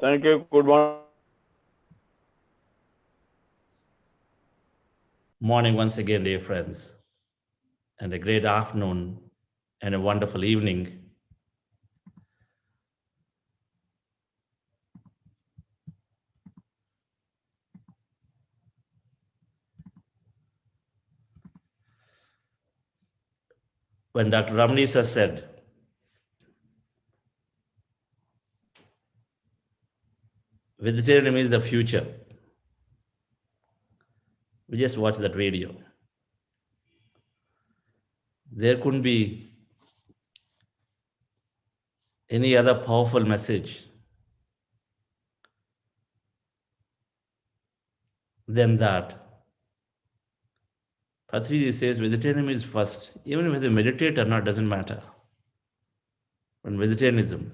Thank you. Good morning, everyone. Morning once again, dear friends, and a great afternoon and a wonderful evening. When Dr. Ramnisa said, vegetarianism is the future, we just watched that video. There couldn't be any other powerful message than that. Patriji says vegetarianism is first, even whether meditate or not, doesn't matter. When vegetarianism,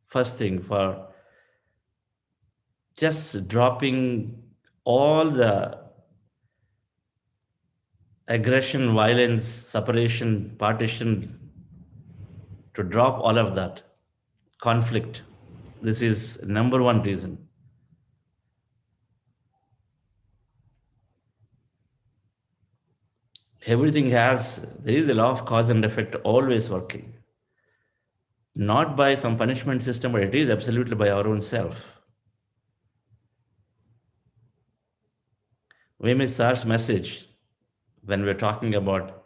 first thing for just dropping all the aggression, violence, separation, partition, to drop all of that conflict. This is number one reason. Everything has, there is a law of cause and effect always working. Not by some punishment system, but it is absolutely by our own self. We miss Sar's message when we're talking about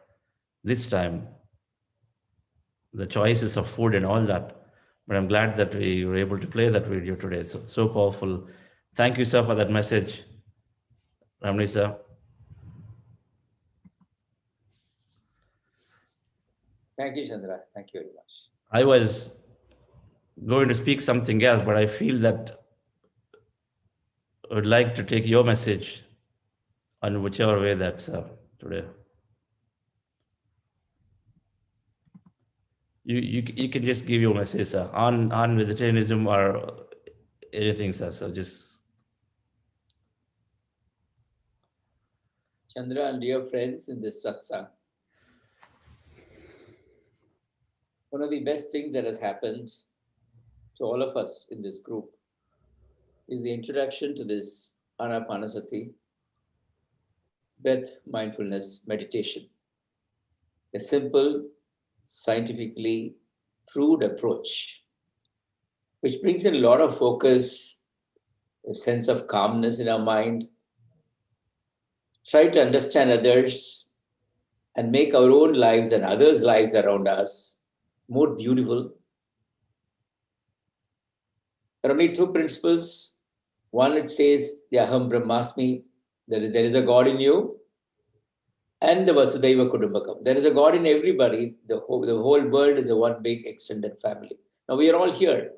this time, the choices of food and all that. But I'm glad that we were able to play that video today. So powerful. Thank you, sir, for that message, Ramni sir. Thank you, Chandra. Thank you very much. I was going to speak something else, but I feel that I would like to take your message on whichever way that's today. You can just give your message, sir, on vegetarianism or anything, sir. So just Chandra and dear friends in this satsang, one of the best things that has happened to all of us in this group is the introduction to this Anapanasati, breath mindfulness meditation. A simple, scientifically proved approach, which brings in a lot of focus, a sense of calmness in our mind, try to understand others and make our own lives and others' lives around us more beautiful. There are only two principles. One, it says, the Aham Brahmasmi, there is a God in you, and the Vasudhaiva Kudumbakam. There is a God in everybody. The whole world is a one big extended family. Now we are all here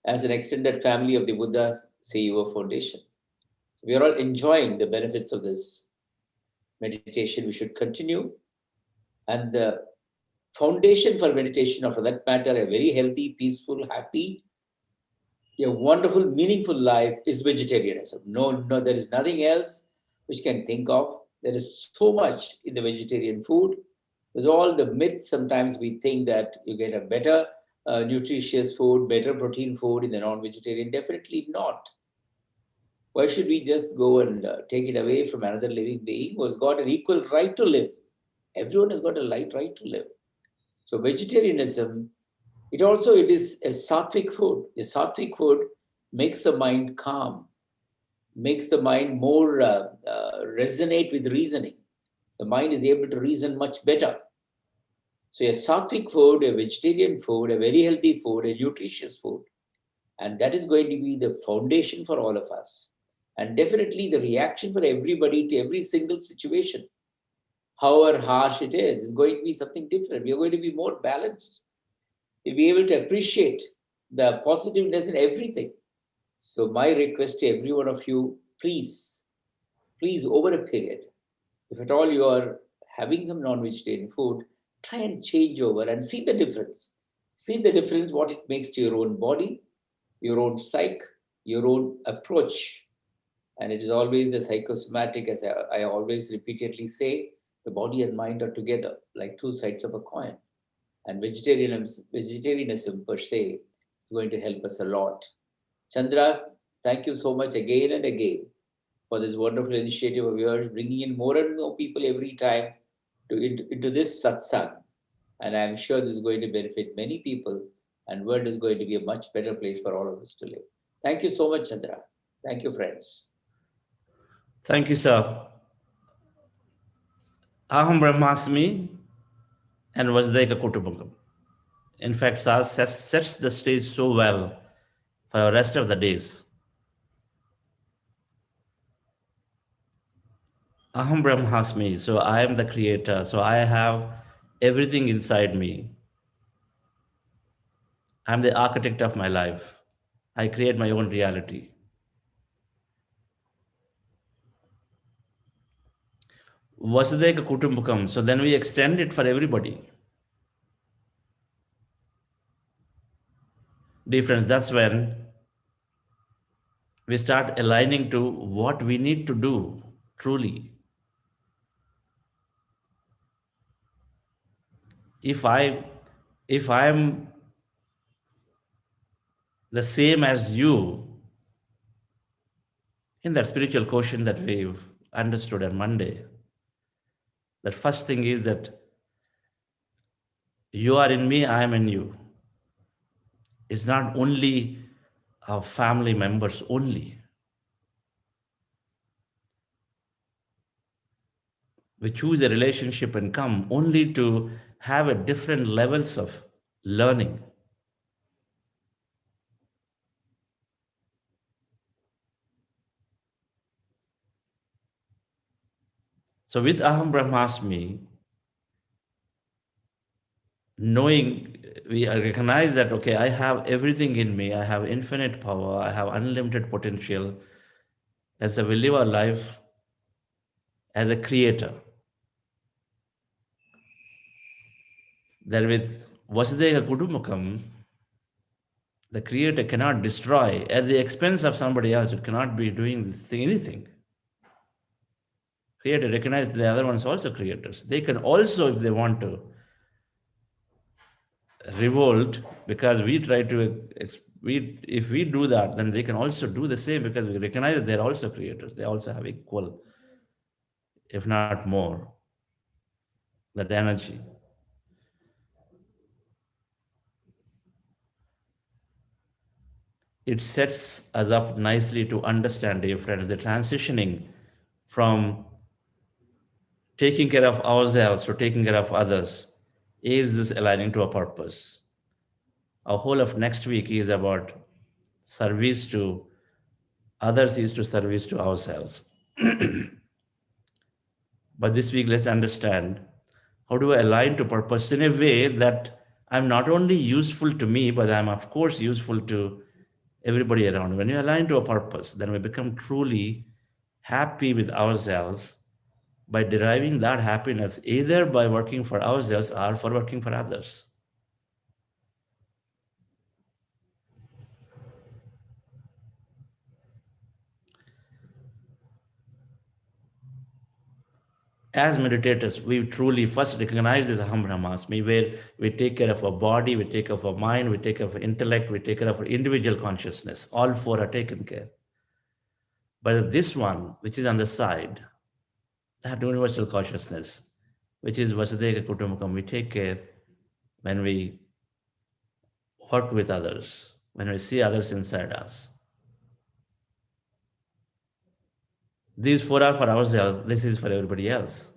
as an extended family of the Buddha CEO Foundation. We are all enjoying the benefits of this meditation. We should continue. And the foundation for meditation, or for that matter, a very healthy, peaceful, happy, a wonderful, meaningful life is vegetarianism. No, there is nothing else which can think of. There is so much in the vegetarian food. There's all the myths. Sometimes we think that you get a better nutritious food, better protein food in the non-vegetarian. Definitely not. Why should we just go and take it away from another living being who has got an equal right to live? Everyone has got a right to live. So vegetarianism, it is a sattvic food. A sattvic food makes the mind calm, makes the mind more resonate with reasoning. The mind is able to reason much better. So a sattvic food, a vegetarian food, a very healthy food, a nutritious food, and that is going to be the foundation for all of us. And definitely the reaction for everybody to every single situation, however harsh it is going to be something different. We are going to be more balanced. We'll be able to appreciate the positiveness in everything. So my request to every one of you, please, over a period, if at all you are having some non-vegetarian food, try and change over and see the difference. See the difference, what it makes to your own body, your own psyche, your own approach. And it is always the psychosomatic, as I always repeatedly say, the body and mind are together like two sides of a coin. And vegetarianism per se is going to help us a lot. Chandra, thank you so much again and again for this wonderful initiative of yours, bringing in more and more people every time into this satsang. And I'm sure this is going to benefit many people, and world is going to be a much better place for all of us to live. Thank you so much, Chandra. Thank you, friends. Thank you, sir. Aham Brahmasmi and Vasudhaiva Kutumbakam. In fact, sir sets the stage so well for the rest of the days. Aham Brahmasmi, so I am the creator, so I have everything inside me. I'm the architect of my life. I create my own reality. Vasudhaiva Kutumbakam, so then we extend it for everybody. Difference, that's when we start aligning to what we need to do truly. If I'm the same as you in that spiritual quotient that we've understood on Monday, that first thing is that you are in me, I am in you. It's not only our family members only. We choose a relationship and come only to have a different levels of learning. So with Aham Brahmasmi, knowing we recognize that, okay, I have everything in me, I have infinite power, I have unlimited potential, as we live our life as a creator. That with Vasudhaiva Kutumbakam, the creator cannot destroy at the expense of somebody else. It cannot be doing this thing, anything. Creator recognize the other ones also creators. They can also, if they want to, revolt, because we try to if we do that, then they can also do the same, because we recognize that they're also creators. They also have equal, if not more, that energy. It sets us up nicely to understand, dear friends, the transitioning from taking care of ourselves to taking care of others is this aligning to a purpose. Our whole of next week is about service to others, is to service to ourselves. But this week, let's understand, how do I align to purpose in a way that I'm not only useful to me, but I'm of course useful to everybody around. When you align to a purpose, then we become truly happy with ourselves by deriving that happiness either by working for ourselves or for working for others. As meditators, we truly first recognize this Aham Brahmasmi, where we take care of our body, we take care of our mind, we take care of our intellect, we take care of our individual consciousness. All four are taken care. But this one, which is on the side, that universal consciousness, which is Vasudhaiva Kutumbakam, we take care when we work with others, when we see others inside us. These four are for ourselves, this is for everybody else.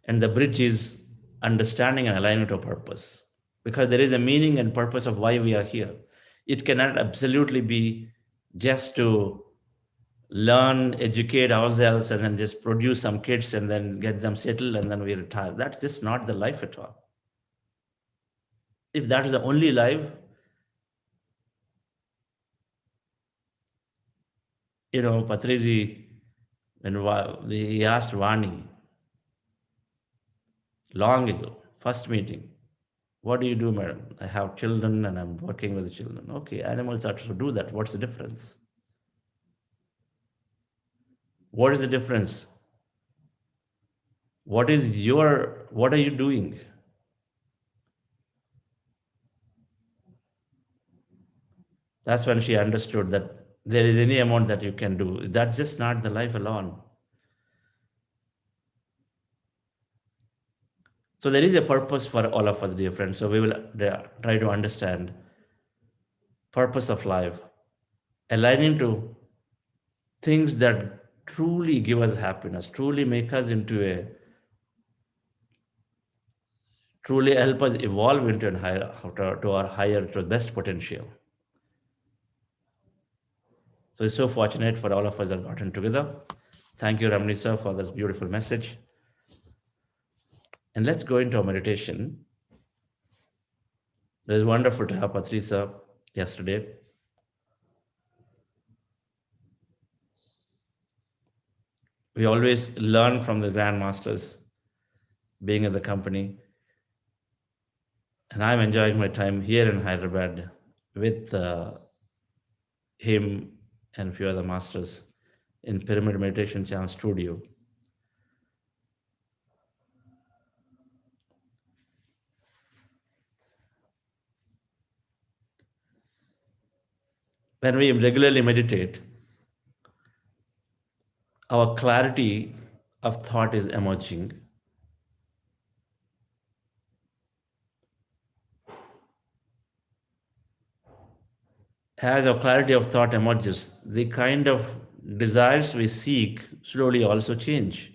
And the bridge is understanding and aligning to a purpose. Because there is a meaning and purpose of why we are here. It cannot absolutely be just to learn, educate ourselves, and then just produce some kids and then get them settled and then we retire. That's just not the life at all. If that is the only life, Patriji, when he asked Vani long ago, first meeting, what do you do, madam? I have children and I'm working with the children. Okay, animals are to do that. What's the difference? What is the difference? What are you doing? That's when she understood that there is any amount that you can do. That's just not the life alone. So there is a purpose for all of us, dear friends. So we will try to understand purpose of life, aligning to things that truly give us happiness, truly make us into a, truly help us evolve into a higher, to our higher, to best potential. So it's so fortunate for all of us that gotten together. Thank you, Ramani sir, for this beautiful message. And let's go into our meditation. It was wonderful to have Patricia yesterday. We always learn from the grandmasters being in the company. And I'm enjoying my time here in Hyderabad with him and a few other masters in Pyramid Meditation Channel Studio. When we regularly meditate, our clarity of thought is emerging. As our clarity of thought emerges, the kind of desires we seek slowly also change.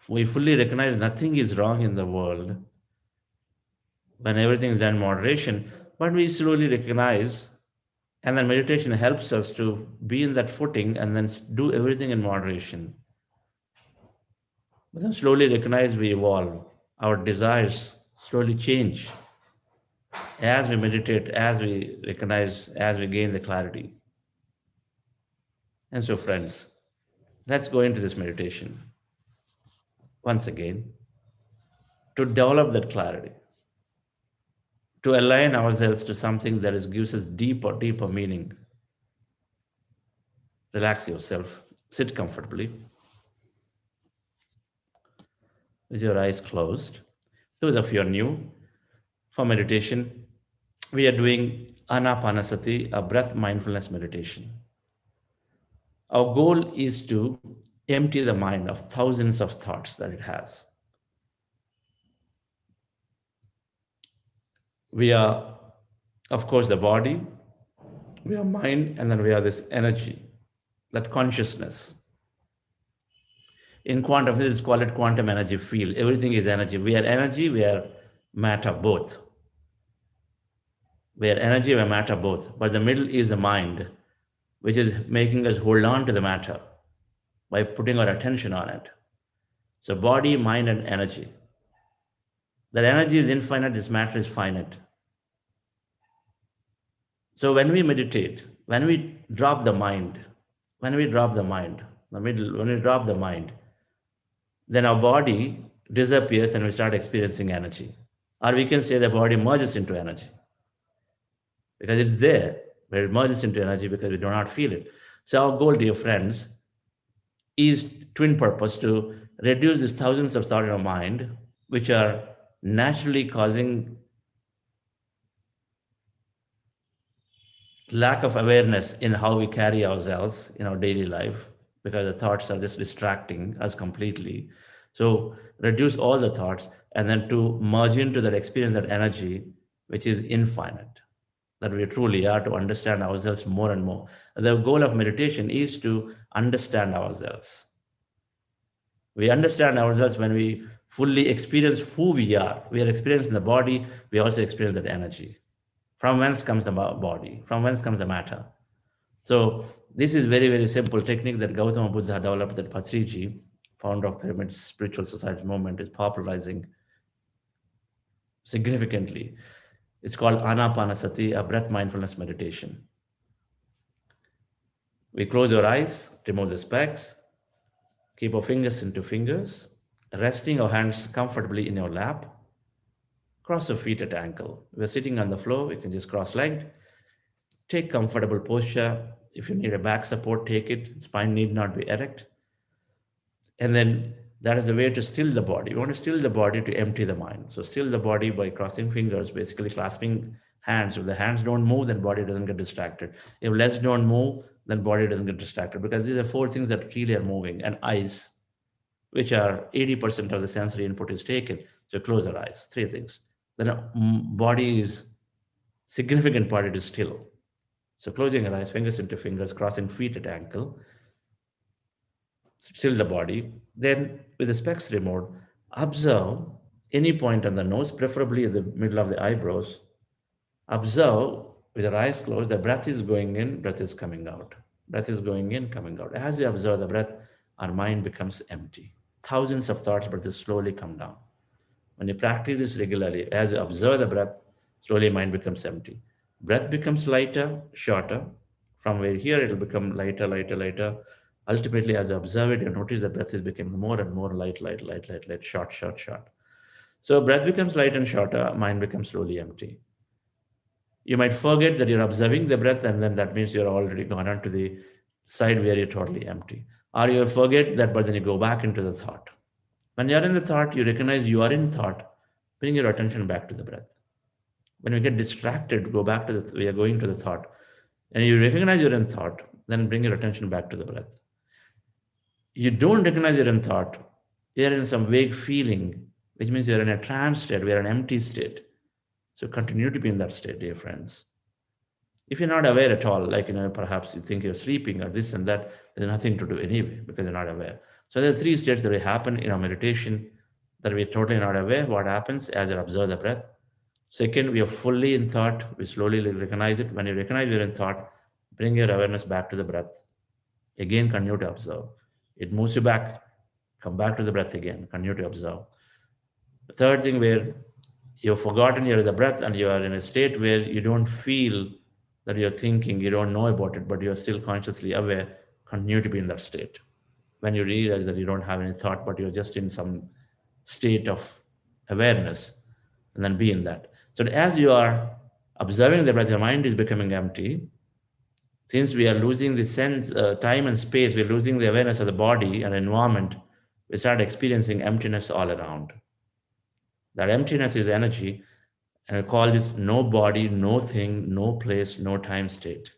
We fully recognize nothing is wrong in the world when everything is done in moderation, but we slowly recognize, and then meditation helps us to be in that footing and then do everything in moderation. But then slowly recognize we evolve, our desires slowly change as we meditate, as we recognize, as we gain the clarity. And so, friends, let's go into this meditation once again to develop that clarity, to align ourselves to something that gives us deeper meaning. Relax yourself, sit comfortably with your eyes closed. Those of you are new for meditation, we are doing Anapanasati, a breath mindfulness meditation. Our goal is to empty the mind of thousands of thoughts that it has. We are, of course, the body, we are mind, and then we are this energy, that consciousness. In quantum physics, call it quantum energy field. Everything is energy. We are energy, we are matter, both. We are energy, we are matter, both. But the middle is the mind, which is making us hold on to the matter by putting our attention on it. So body, mind, and energy. That energy is infinite, this matter is finite. So when we meditate, when we drop the mind, when we drop the mind, when we drop the mind, then our body disappears and we start experiencing energy. Or we can say the body merges into energy because it's there, but it merges into energy because we do not feel it. So our goal, dear friends, is twin purpose to reduce these thousands of thoughts in our mind, which are naturally causing lack of awareness in how we carry ourselves in our daily life, because the thoughts are just distracting us completely. So reduce all the thoughts and then to merge into that experience, that energy, which is infinite, that we truly are, to understand ourselves more and more. The goal of meditation is to understand ourselves. We understand ourselves when we fully experience who we are. We are experiencing the body, we also experience that energy. From whence comes the body? From whence comes the matter? So this is very, very simple technique that Gautama Buddha developed, that Patriji, founder of Pyramid Spiritual Society movement, is popularizing significantly. It's called Anapanasati, a breath mindfulness meditation. We close our eyes, remove the specs, keep our fingers into fingers, resting our hands comfortably in your lap, cross your feet at ankle. We're sitting on the floor, we can just cross-legged. Take comfortable posture. If you need a back support, take it. Spine need not be erect. And then that is a way to still the body. You want to still the body to empty the mind. So still the body by crossing fingers, basically clasping Hands, if the hands don't move, then body doesn't get distracted. If legs don't move, then body doesn't get distracted, because these are four things that really are moving. And eyes, which are 80% of the sensory input is taken. So close your eyes, three things. Then body is significant part, it is still. So closing your eyes, fingers into fingers, crossing feet at ankle, still the body. Then with the specs removed, observe any point on the nose, preferably in the middle of the eyebrows. Observe with your eyes closed, the breath is going in, breath is coming out. Breath is going in, coming out. As you observe the breath, our mind becomes empty. Thousands of thoughts, but they slowly come down. When you practice this regularly, as you observe the breath, slowly mind becomes empty. Breath becomes lighter, shorter. From where here, it'll become lighter, lighter, lighter. Ultimately, as you observe it, you notice the breath is becoming more and more light, light, light, light, light, short, short, short. So breath becomes light and shorter, mind becomes slowly empty. You might forget that you're observing the breath, and then that means you're already gone on to the side where you're totally empty. Or you forget that, but then you go back into the thought. When you're in the thought, you recognize you are in thought, bring your attention back to the breath. When we get distracted, go back to we are going to the thought, and you recognize you're in thought, then bring your attention back to the breath. You don't recognize you're in thought, you're in some vague feeling, which means you're in a trance state, we're in an empty state. So continue to be in that state, dear friends. If you're not aware at all, like, perhaps you think you're sleeping or this and that, there's nothing to do anyway because you're not aware. So there are three states that will happen in our meditation that we're totally not aware what happens as you observe the breath. Second, we are fully in thought. We slowly recognize it. When you recognize you're in thought, bring your awareness back to the breath. Again, continue to observe. It moves you back. Come back to the breath again. Continue to observe. The third thing, where you've forgotten you're in the breath and you are in a state where you don't feel that you're thinking, you don't know about it, but you're still consciously aware, continue to be in that state. When you realize that you don't have any thought, but you're just in some state of awareness, and then be in that. So as you are observing the breath, your mind is becoming empty. Since we are losing the sense, time and space, we're losing the awareness of the body and environment, we start experiencing emptiness all around. That emptiness is energy, and I call this no body, no thing, no place, no time state.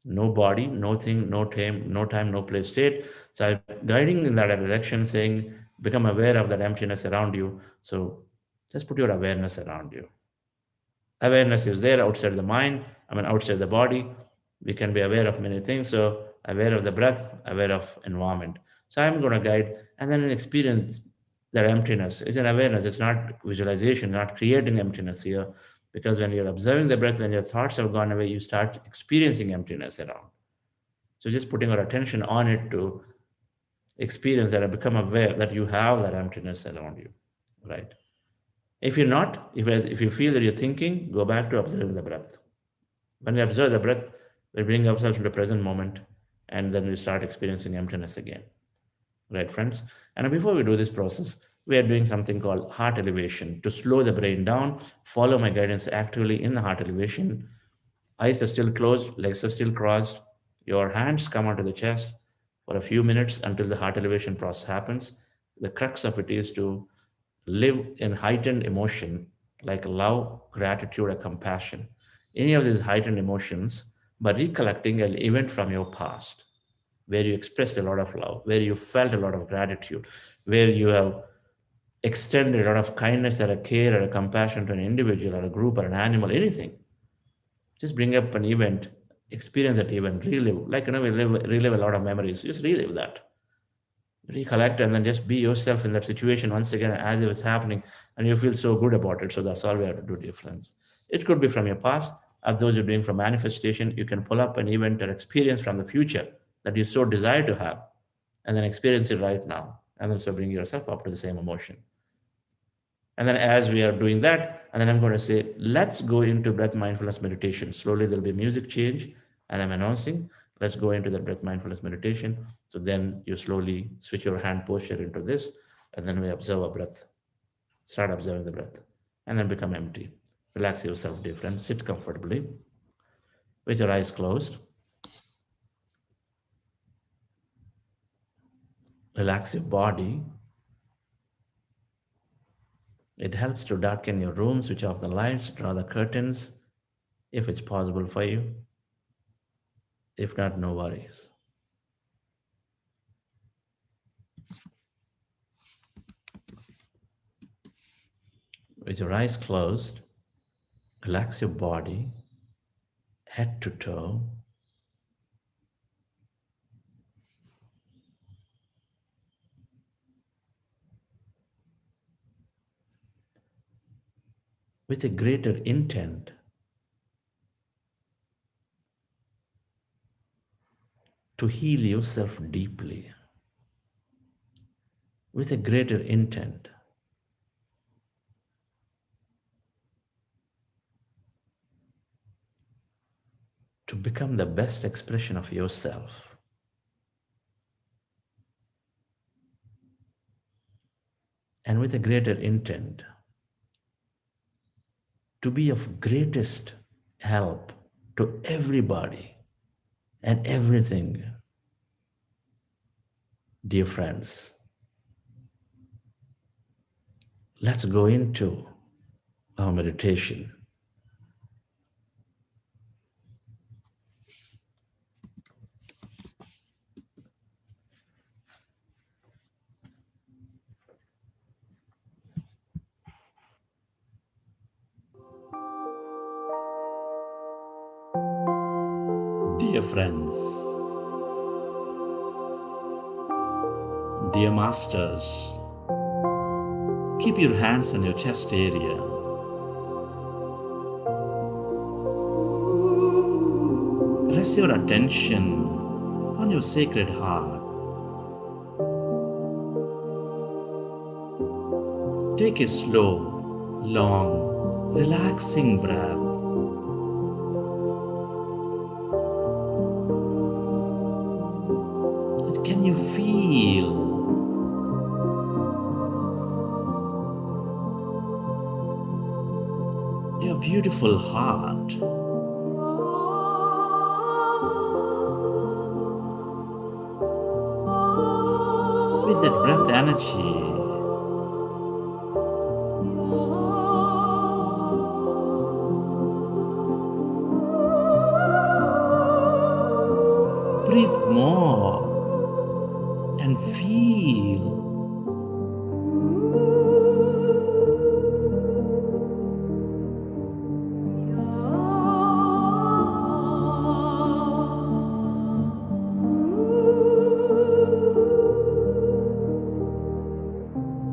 No body, no thing, no time, no place state. So I'm guiding in that direction, saying, become aware of that emptiness around you. So just put your awareness around you. Awareness is there outside the mind, outside the body. We can be aware of many things. So aware of the breath, aware of environment. So I'm going to guide and then experience that emptiness. It's an awareness. It's not visualization, not creating emptiness here. Because when you're observing the breath, when your thoughts have gone away, you start experiencing emptiness around. So just putting our attention on it to experience that and become aware that you have that emptiness around you, right? If you're not, if you feel that you're thinking, go back to observing the breath. When we observe the breath, we bring ourselves into the present moment, and then we start experiencing emptiness again. Right, friends? And before we do this process, we are doing something called heart elevation to slow the brain down. Follow my guidance actively in the heart elevation. Eyes are still closed, legs are still crossed. Your hands come onto the chest for a few minutes until the heart elevation process happens. The crux of it is to live in heightened emotion like love, gratitude, or compassion. Any of these heightened emotions by recollecting an event from your past where you expressed a lot of love, where you felt a lot of gratitude, where you have extended a lot of kindness or a care or a compassion to an individual or a group or an animal, anything. Just bring up an event, experience that event, relive. Like, we relive a lot of memories. Just relive that, recollect, and then just be yourself in that situation once again as it was happening, and you feel so good about it. So that's all we have to do, dear friends. It could be from your past. As those you're doing from manifestation, you can pull up an event or experience from the future that you so desire to have, and then experience it right now, and then so bring yourself up to the same emotion. And then as we are doing that, and then I'm going to say, let's go into breath mindfulness meditation. Slowly there'll be music change, and I'm announcing, let's go into the breath mindfulness meditation. So then you slowly switch your hand posture into this, and then we observe a breath. Start observing the breath, and then become empty. Relax yourself, dear friend. Sit comfortably with your eyes closed. Relax your body. It helps to darken your room, switch off the lights, draw the curtains, if it's possible for you. If not, no worries. With your eyes closed, relax your body, head to toe. With a greater intent to heal yourself deeply, with a greater intent to become the best expression of yourself, and with a greater intent to be of greatest help to everybody and everything. Dear friends, let's go into our meditation. Dear friends, dear masters, keep your hands on your chest area. Rest your attention on your sacred heart. Take a slow, long, relaxing breath. And can you feel your beautiful heart? With that breath energy, breathe more and feel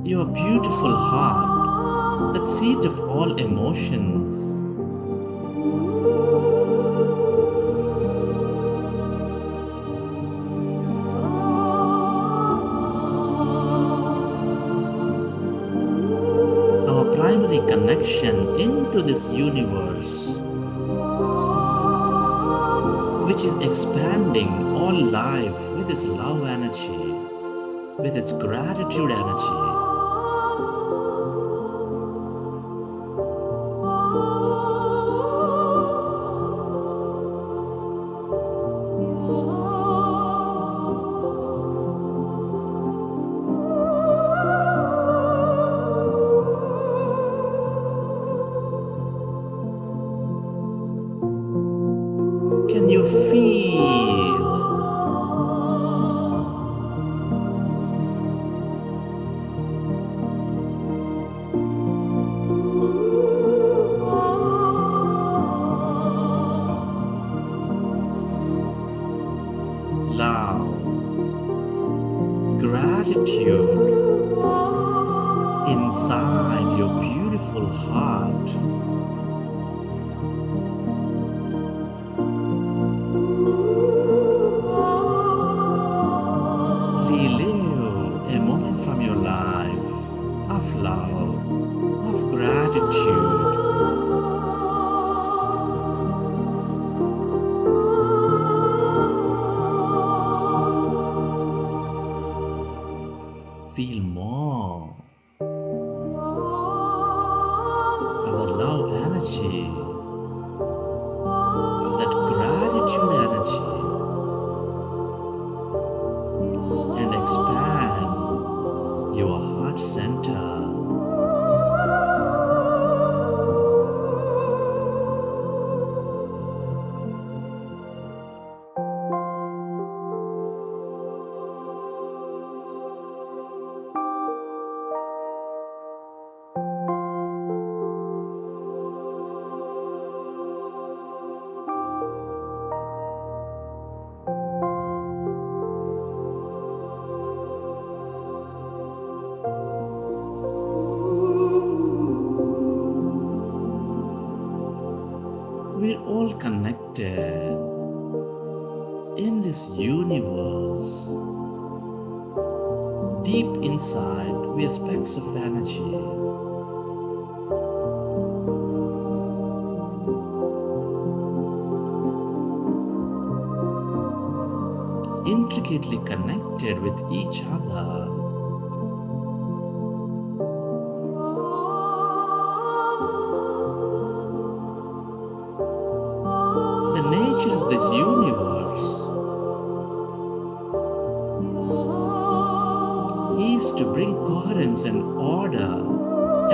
your beautiful heart, that seat of all emotions. Our primary connection into this universe, which is expanding all life with its love energy, with its gratitude energy. Can you feel love, gratitude inside your beautiful heart? Relive a moment from your life of love, of gratitude. Feel more. We're all connected in this universe. Deep inside, we are specks of energy. Intricately connected with each other. The nature of this universe is to bring coherence and order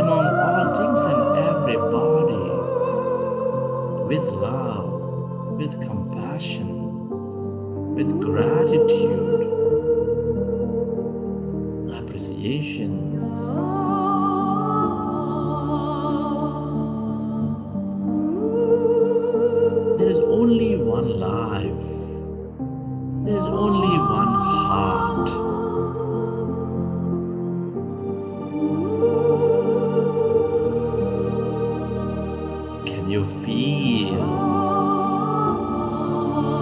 among all things and everybody, with love, with compassion, with gratitude, appreciation. There is only one life. There is only one heart. Can you feel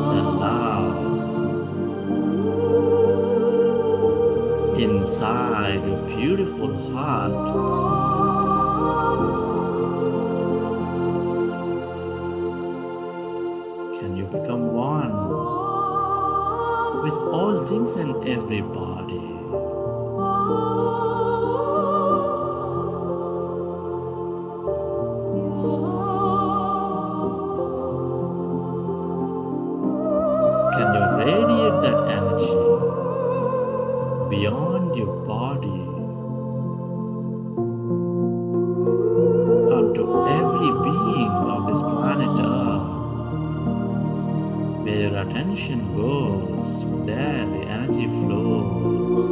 the love inside your beautiful heart? Can you become one with all things and everybody? Can you radiate that energy beyond your body onto every being of this planet Earth? Where your attention goes, there the energy flows.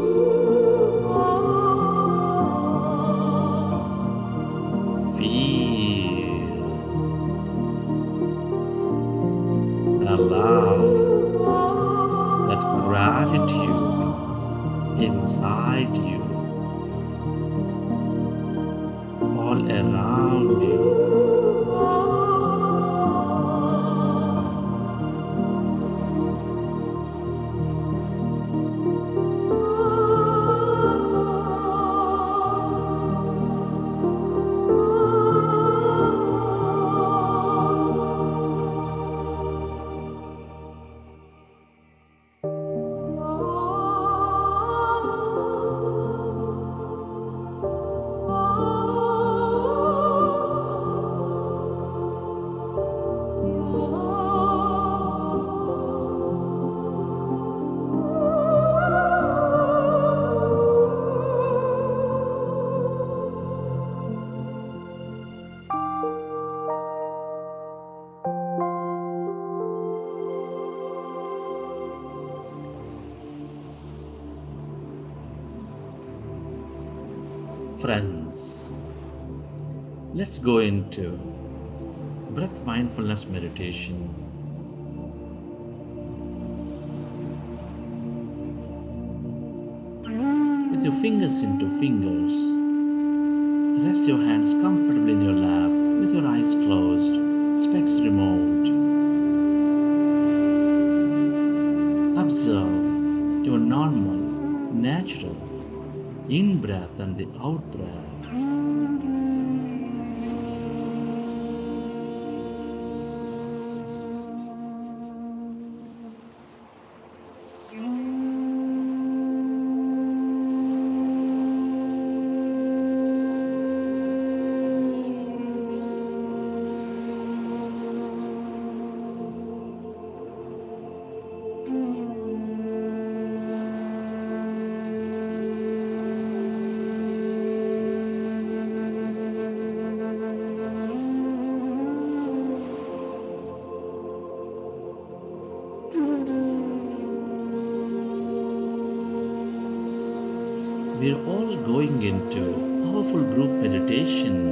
Feel the love, that gratitude inside you, all around you. Friends, let's go into breath mindfulness meditation. With your fingers into fingers, rest your hands comfortably in your lap with your eyes closed, specs removed. Observe your normal, natural in-breath and the out-breath. We're all going into powerful group meditation.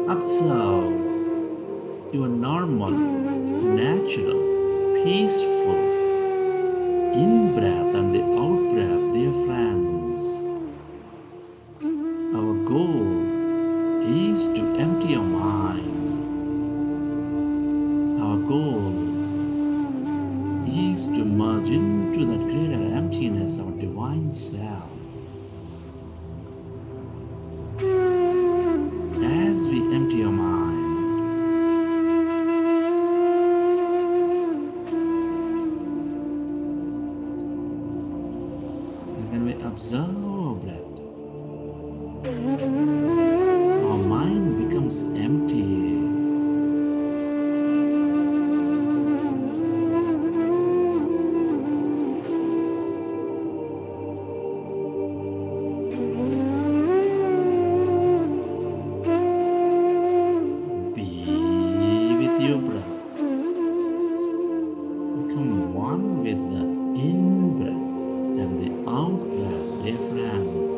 Observe your normal, natural, peaceful in-breath and the out-breath, dear friends. Our goal is to empty your mind. Our goal is to merge into that greater emptiness, our divine self. As we empty your mind, when we observe our breath, our mind becomes empty. Be with your breath. Become one with the in-breath and the out-breath, dear friends.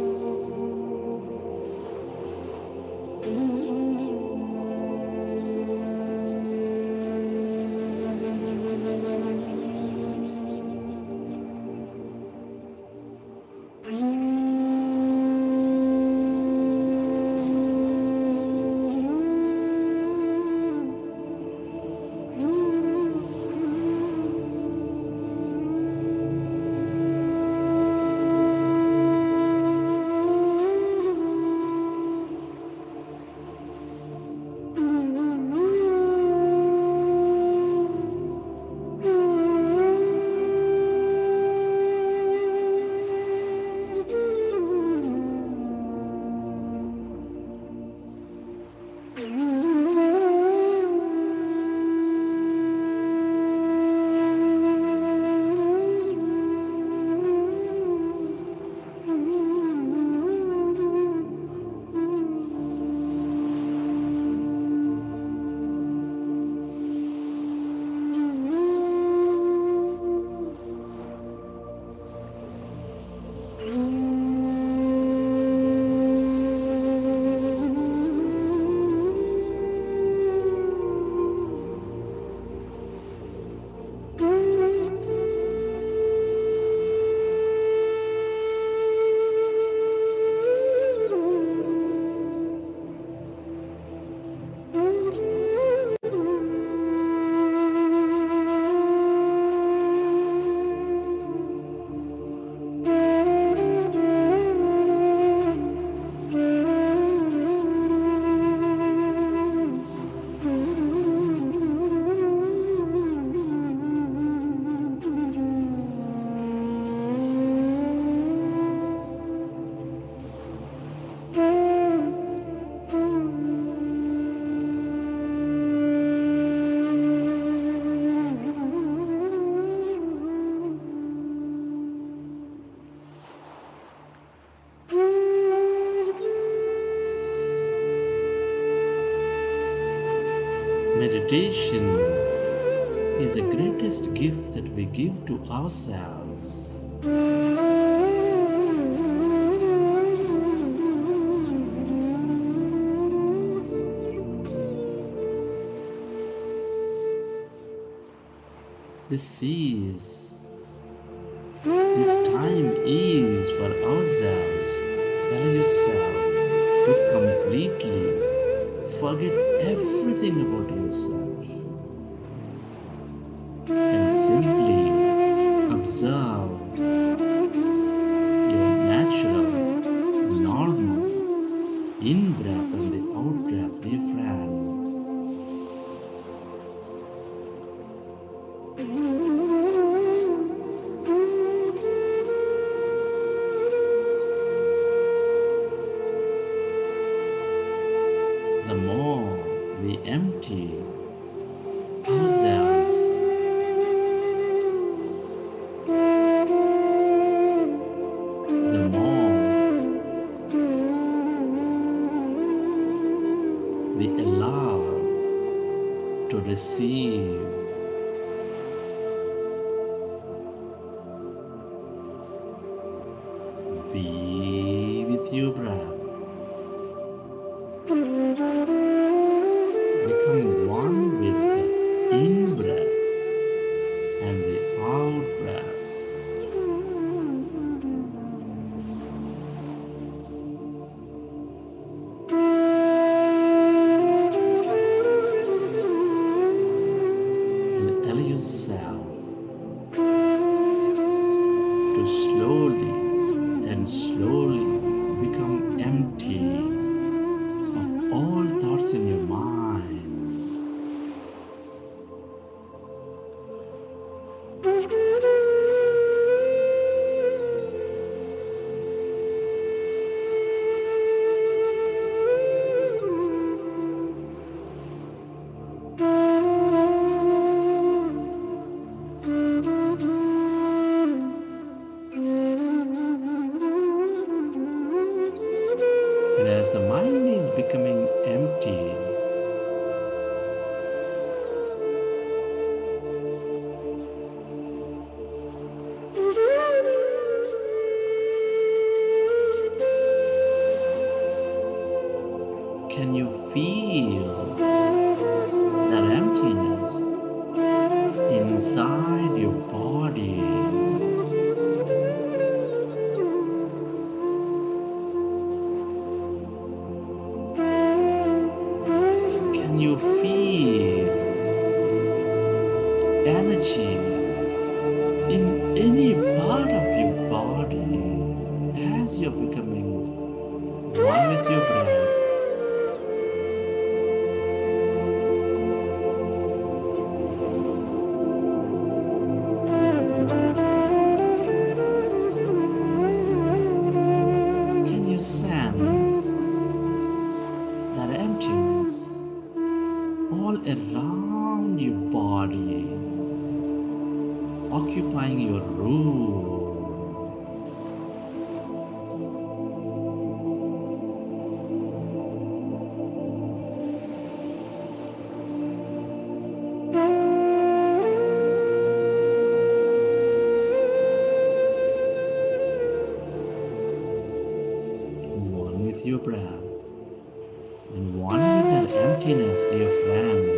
meditation is the greatest gift that we give to ourselves. This time is for ourselves. Allow yourself to completely forget everything about yourself and simply observe your natural, normal in-breath and the out-breath, dear friends. The more we empty ourselves, the more we allow to receive be with your breath. Become one with the in-breath and the out-breath. And allow yourself to slowly and slowly become empty of all thoughts in your mind. And as the mind is becoming empty, can you feel that emptiness inside your body? Can you feel energy in any part of your body as you're becoming one with your breath? Can you sense that emptiness all around your body, occupying your room? One with your breath and one with that emptiness, dear friends.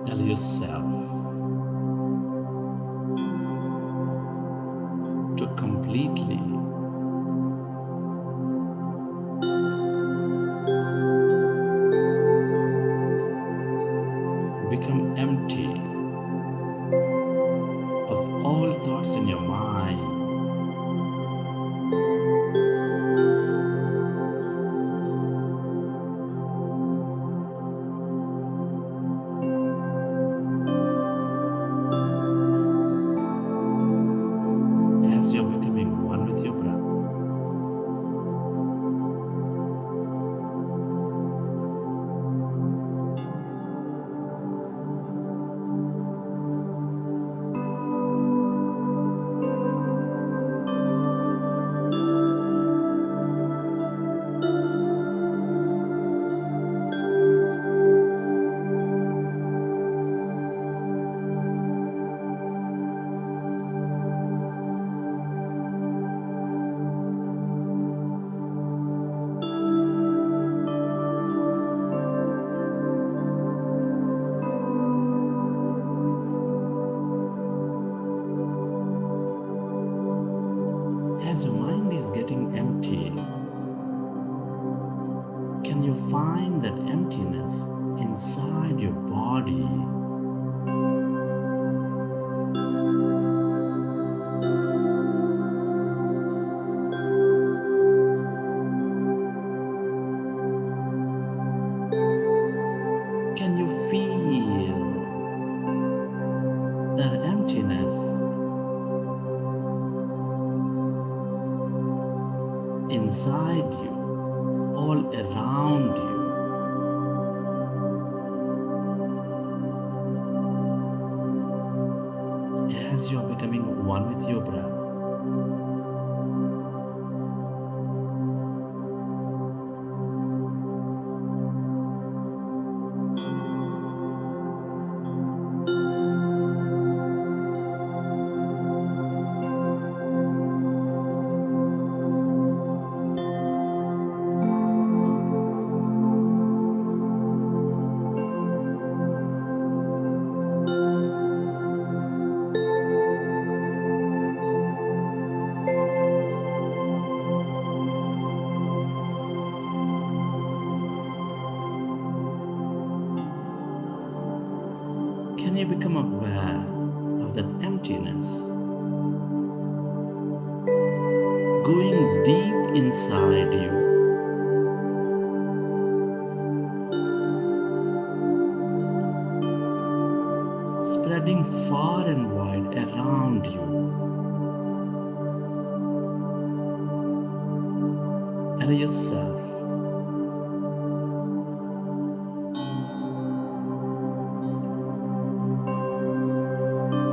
Allow yourself to completely become empty of all thoughts in your mind. As you're becoming one with your breath, as your mind is getting empty, can you find that emptiness inside your body? Can you feel that emptiness inside you, all around you? As you're becoming one with your breath, can you become aware of that emptiness going deep inside you, spreading far and wide around you? Allow yourself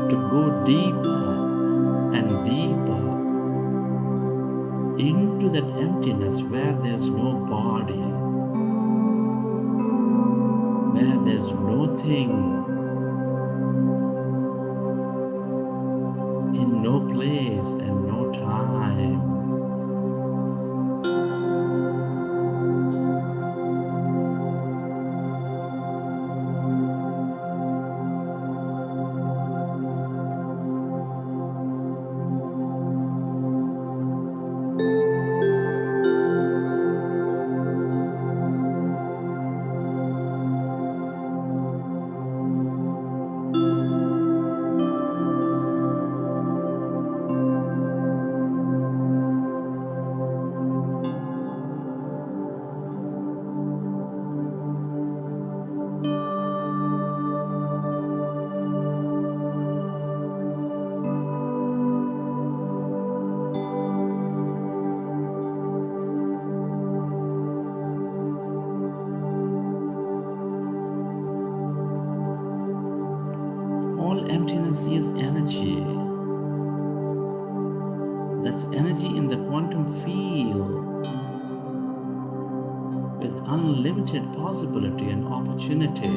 to go deeper and deeper into that emptiness where there's no body, where there's no thing, in no place and no time. All emptiness is energy. That's energy in the quantum field with unlimited possibility and opportunity.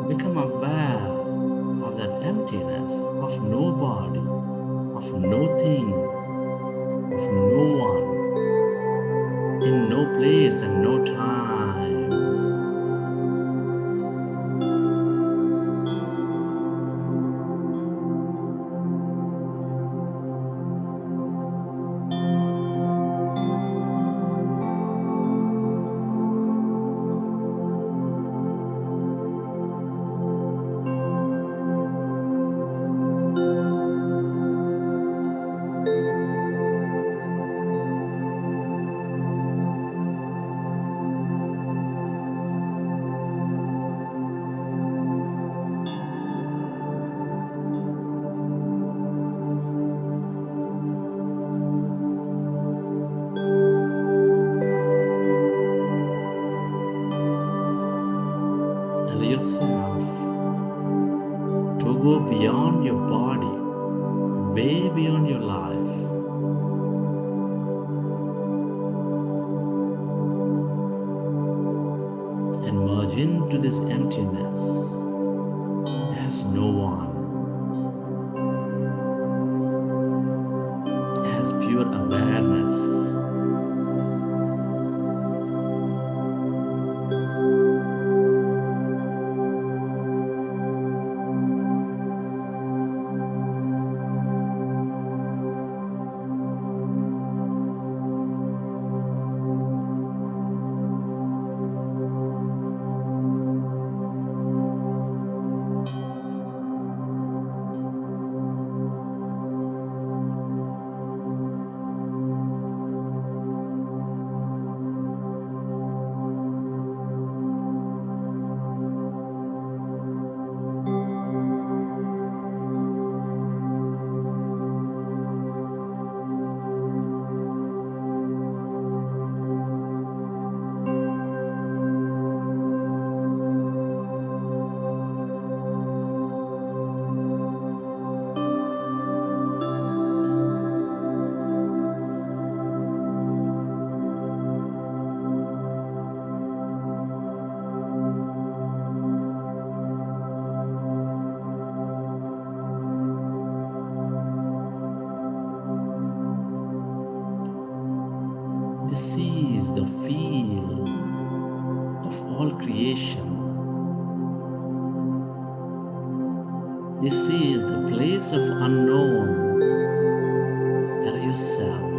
Become aware of that emptiness, of no body, of no thing, of no place and no time. Allow yourself to go beyond your body, way beyond your life. And merge into this emptiness as no one, as pure awareness. This is the feel of all creation. This is the place of unknown. Allow yourself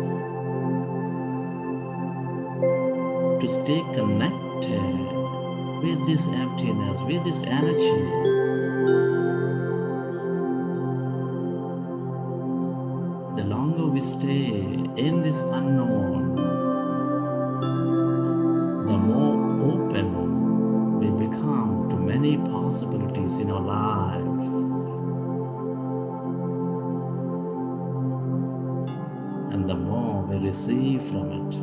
to stay connected with this emptiness, with this energy. The longer we stay in this unknown, the more open we become to many possibilities in our life. And the more we receive from it.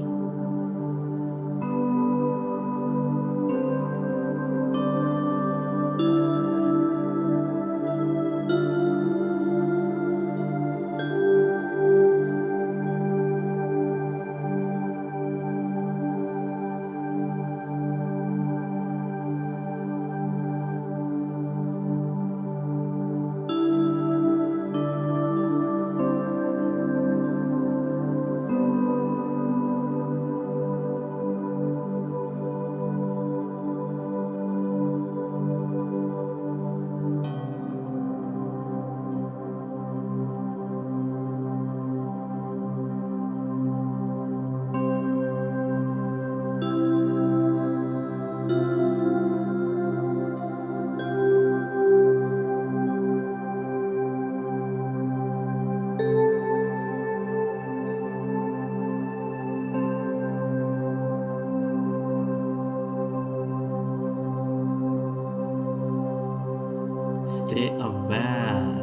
Stay aware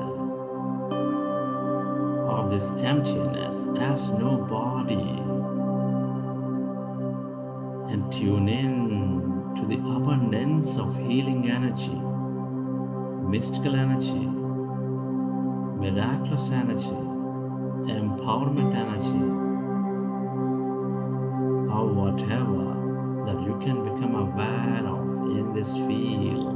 of this emptiness as no body and tune in to the abundance of healing energy, mystical energy, miraculous energy, empowerment energy, or whatever that you can become aware of in this field.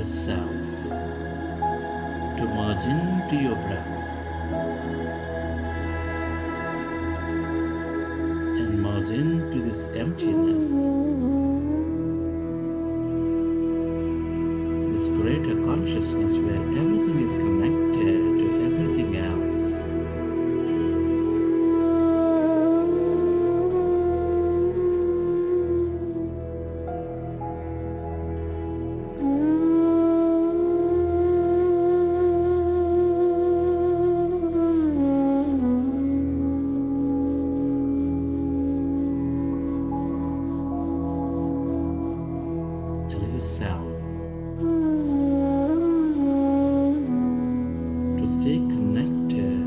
yourself to merge into your breath and merge into this emptiness, this greater consciousness where everything is connected to everything else. Allow yourself to stay connected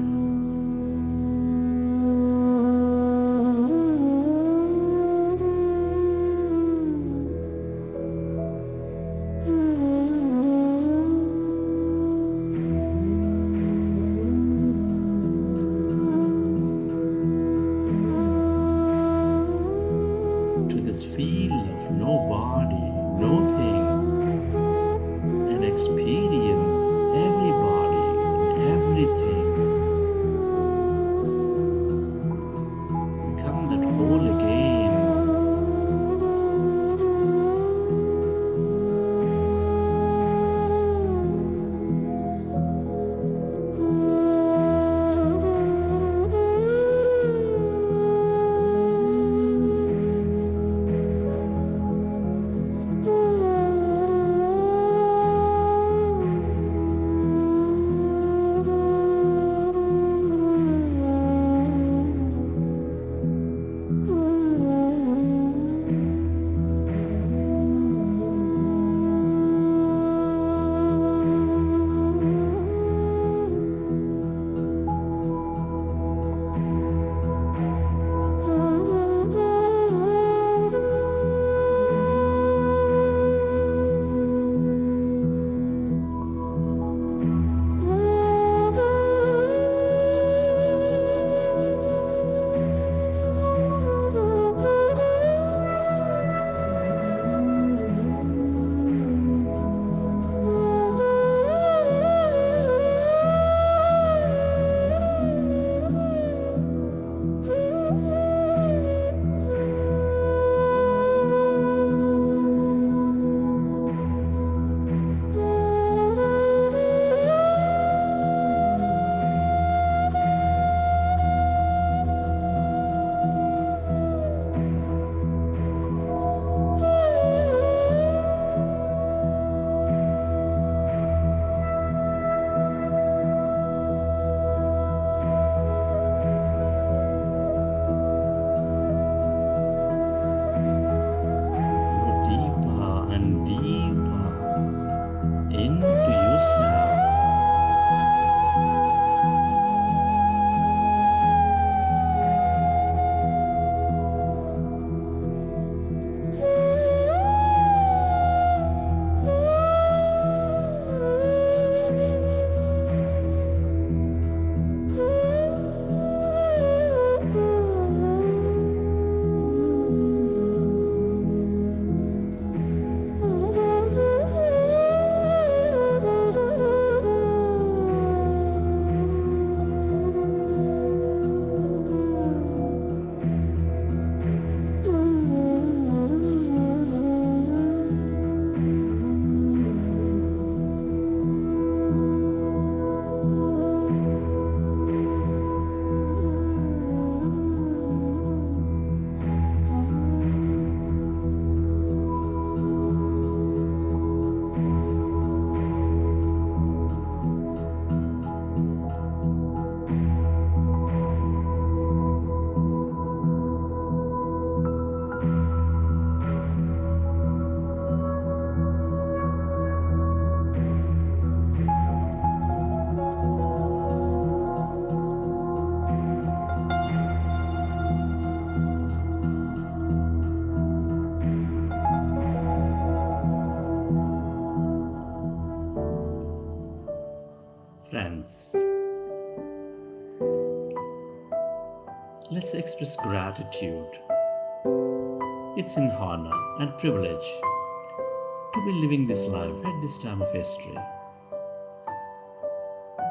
to this feel of no body, no thing, and experience everybody and everything. Become that whole again. Go deeper and deeper into yourself. Friends, let's express gratitude. It's an honor and privilege to be living this life at this time of history.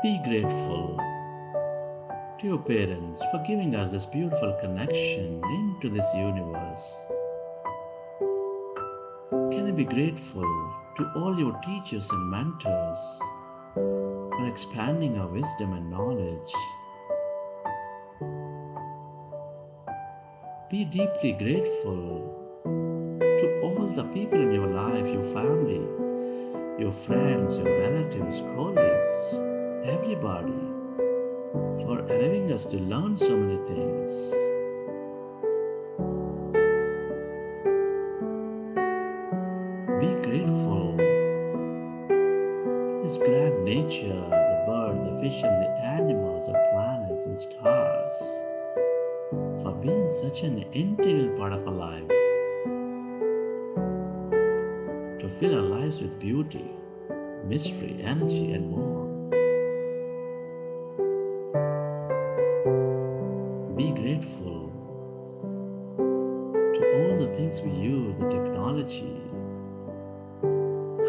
Be grateful to your parents for giving us this beautiful connection into this universe. Can you be grateful to all your teachers and mentors for expanding our wisdom and knowledge? Be deeply grateful to all the people in your life, your family, your friends, your relatives, colleagues, everybody, for allowing us to learn so many things. Be grateful to this grand nature, the bird, the fish, and the animals, the planets and stars, for being such an integral part of our life, to fill our lives with beauty, mystery, energy, and more. Be grateful to all the things we use, the technology,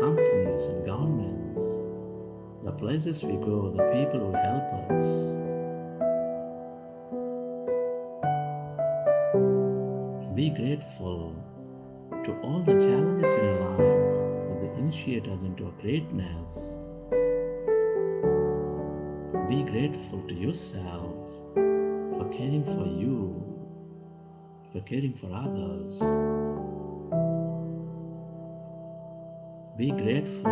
companies and governments, the places we go, the people who help us. Be grateful to all the challenges in your life that they initiate us into a greatness. Be grateful to yourself for caring for you, for caring for others. Be grateful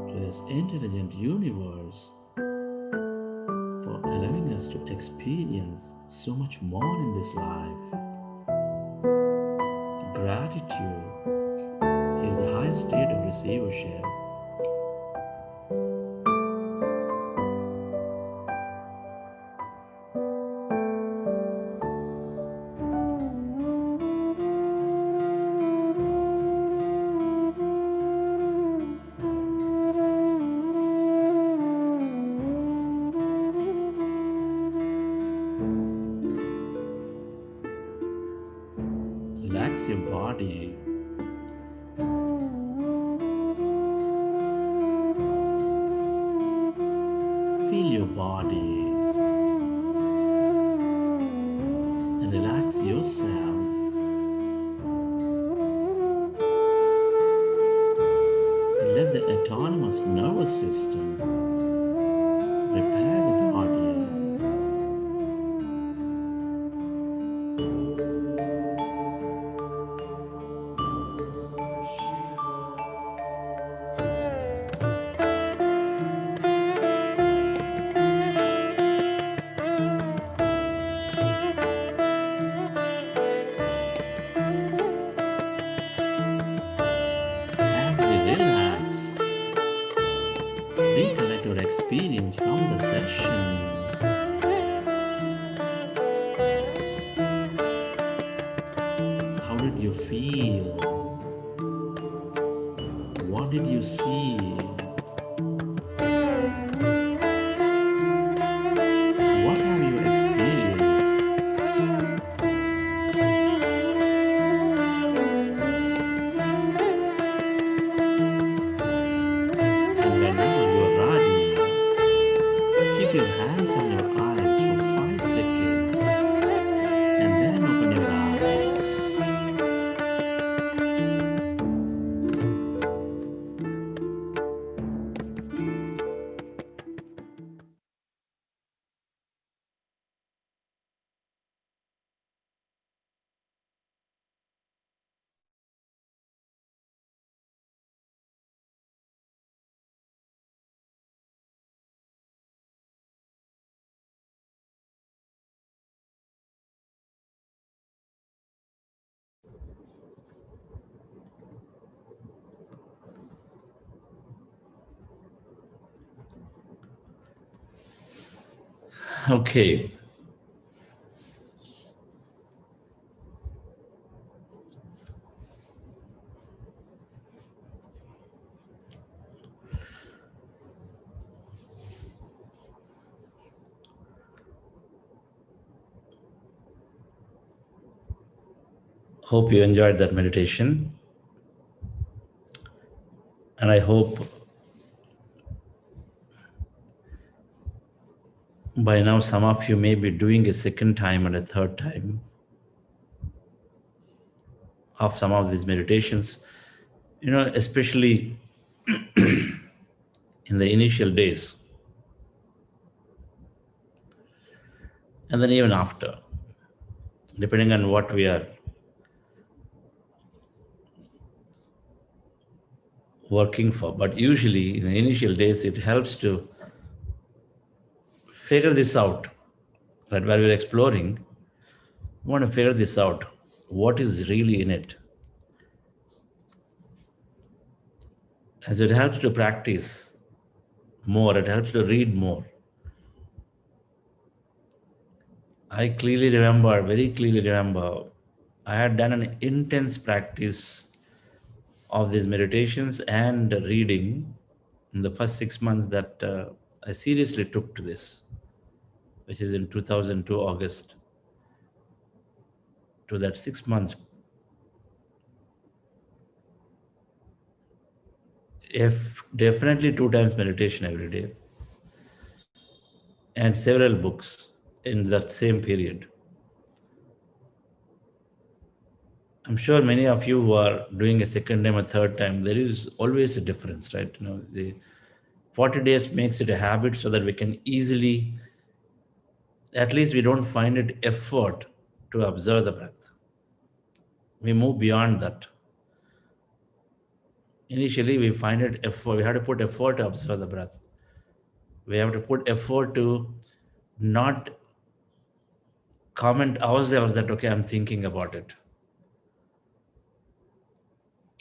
to this intelligent universe for allowing us to experience so much more in this life. Gratitude is the highest state of receivership. Relax your body. Feel your body and relax yourself. And let the autonomous nervous system repair the body. As we relax, recollect your experience from the session. How did you feel? What did you see? What have you experienced? And whenever you are ready, keep your hands on your eyes for 5 seconds and then open your eyes. Okay. Hope you enjoyed that meditation. And I hope by now some of you may be doing a second time and a third time of some of these meditations, especially in the initial days, and then even after, depending on what we are working for. But usually in the initial days, it helps to figure this out. Right, while we're exploring, we want to figure this out. What is really in it? As it helps to practice more, it helps to read more. I very clearly remember, I had done an intense practice of these meditations and reading in the first 6 months that I seriously took to this, which is in 2002 August, to that 6 months. If definitely 2 times meditation every day, and several books in that same period. I'm sure many of you who are doing a second time or third time, there is always a difference, right? The 40 days makes it a habit so that we can easily, at least we don't find it effort to observe the breath. We move beyond that. Initially, we find it effort. We have to put effort to observe the breath. We have to put effort to not comment ourselves that, okay, I'm thinking about it.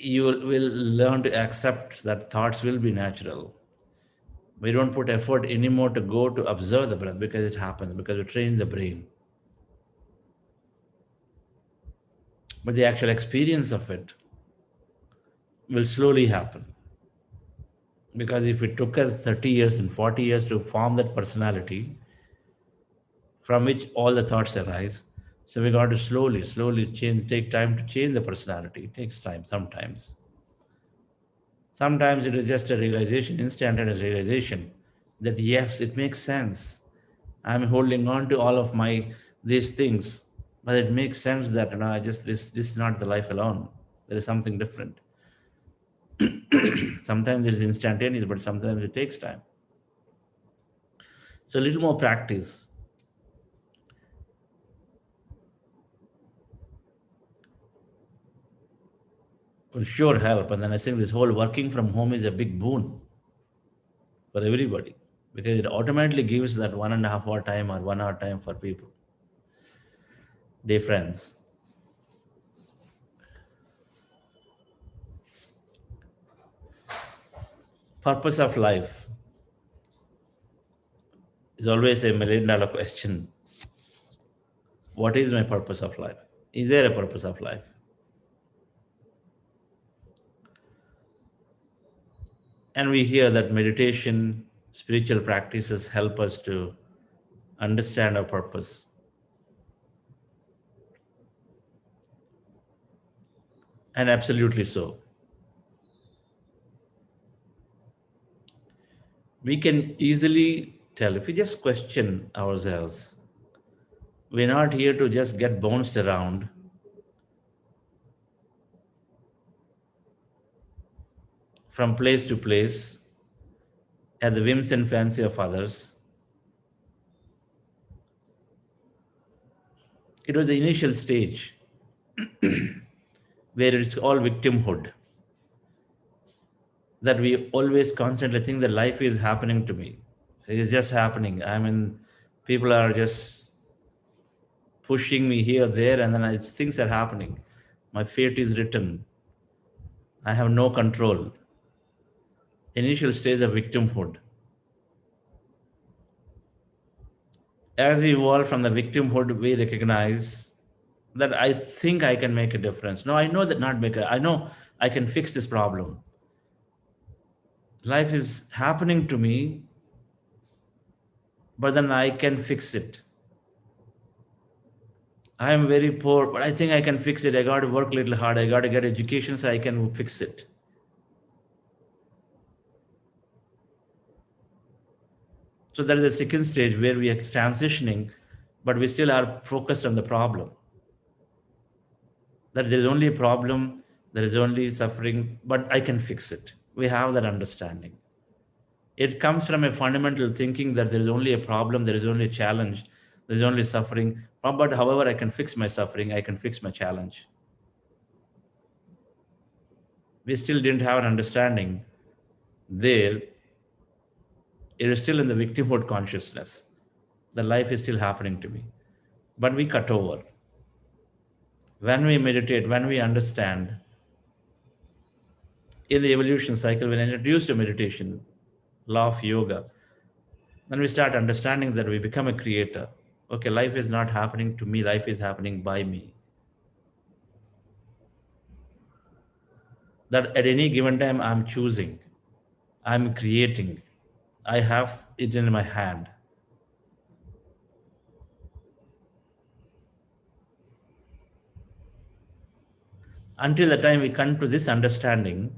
You will learn to accept that thoughts will be natural. We don't put effort anymore to go to observe the breath because it happens, because we train the brain. But the actual experience of it will slowly happen. Because if it took us 30 years and 40 years to form that personality from which all the thoughts arise, so we got to slowly change, take time to change the personality. It takes time sometimes. Sometimes it is just a realization, instantaneous realization that yes, it makes sense. I'm holding on to all of these things, but it makes sense that I just this is not the life alone. There is something different. Sometimes it is instantaneous, but sometimes it takes time. So a little more practice will sure help. And then I think this whole working from home is a big boon for everybody because it automatically gives that 1.5 hour time or 1 hour time for people. Dear friends, purpose of life is always $1 million question. What is my purpose of life? Is there a purpose of life? And we hear that meditation, spiritual practices help us to understand our purpose. And absolutely so. We can easily tell if we just question ourselves. We're not here to just get bounced around. From place to place at the whims and fancy of others. It was the initial stage where it's all victimhood. That we always constantly think that life is happening to me. It's just happening. I mean, people are just pushing me here, there, and then things are happening. My fate is written. I have no control. Initial stage of victimhood. As we evolve from the victimhood, we recognize that I think I can make a difference. No, I know that not make a, I know I can fix this problem. Life is happening to me, but then I can fix it. I am very poor, but I think I can fix it. I got to work a little hard. I got to get education so I can fix it. So there is a second stage where we are transitioning, but we still are focused on the problem. That there is only a problem, there is only suffering, but I can fix it. We have that understanding. It comes from a fundamental thinking that there is only a problem, there is only a challenge, there is only suffering. But however, I can fix my suffering, I can fix my challenge. We still didn't have an understanding there. It is still in the victimhood consciousness. The life is still happening to me. But we cut over. When we meditate, when we understand, in the evolution cycle, when introduced to meditation, law of yoga, then we start understanding that we become a creator. Okay, life is not happening to me, life is happening by me. That at any given time, I'm choosing, I'm creating, I have it in my hand. Until the time we come to this understanding,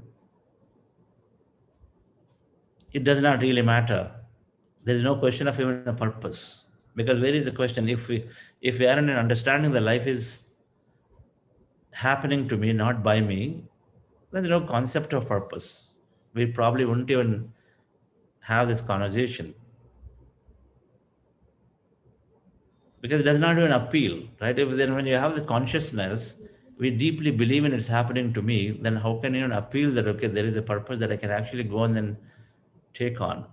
it does not really matter. There is no question of even a purpose. Because where is the question? If we are in an understanding that life is happening to me, not by me, then there's no concept of purpose. We probably wouldn't even have this conversation because it does not even appeal, right? If then when you have the consciousness, we deeply believe in it's happening to me, then how can you even appeal that, okay, there is a purpose that I can actually go and then take on?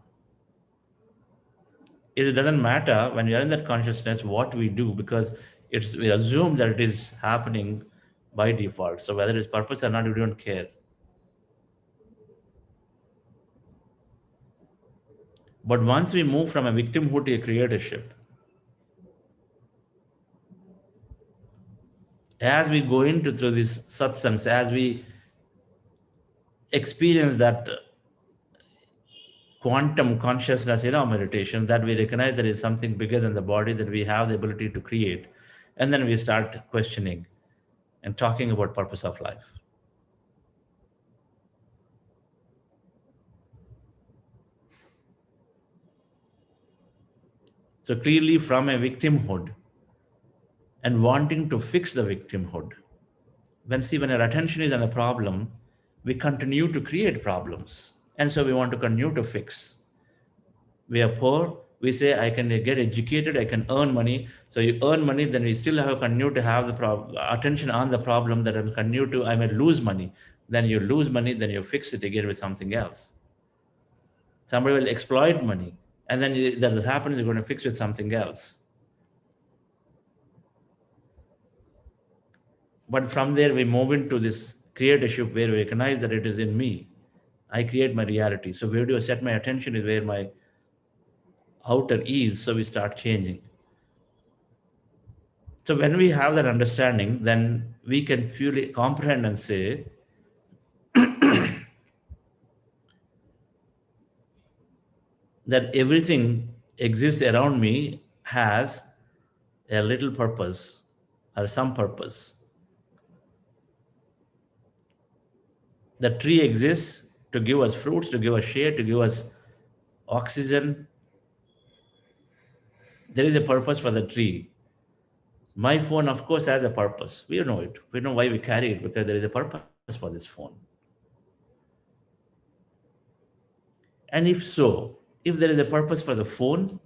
It doesn't matter when you're in that consciousness what we do because we assume that it is happening by default. So whether it's purpose or not, we don't care. But once we move from a victimhood to a creatorship, as we go into through these satsangs, as we experience that quantum consciousness in our meditation, that we recognize there is something bigger than the body, that we have the ability to create, and then we start questioning and talking about purpose of life. So clearly from a victimhood and wanting to fix the victimhood, when our attention is on a problem, we continue to create problems. And so we want to continue to fix. We are poor, we say I can get educated, I can earn money. So you earn money, then we still have continue to have the attention on the problem that I may lose money. Then you lose money, then you fix it again with something else. Somebody will exploit money, and then that happens, you're going to fix with something else. But from there, we move into this creatorship where we recognize that it is in me. I create my reality. So where do I set my attention is where my outer is. So we start changing. So when we have that understanding, then we can fully comprehend and say, that everything exists around me has a little purpose or some purpose. The tree exists to give us fruits, to give us shade, to give us oxygen. There is a purpose for the tree. My phone, of course, has a purpose. We know it. We know why we carry it because there is a purpose for this phone. And if so, if there is a purpose for the phone,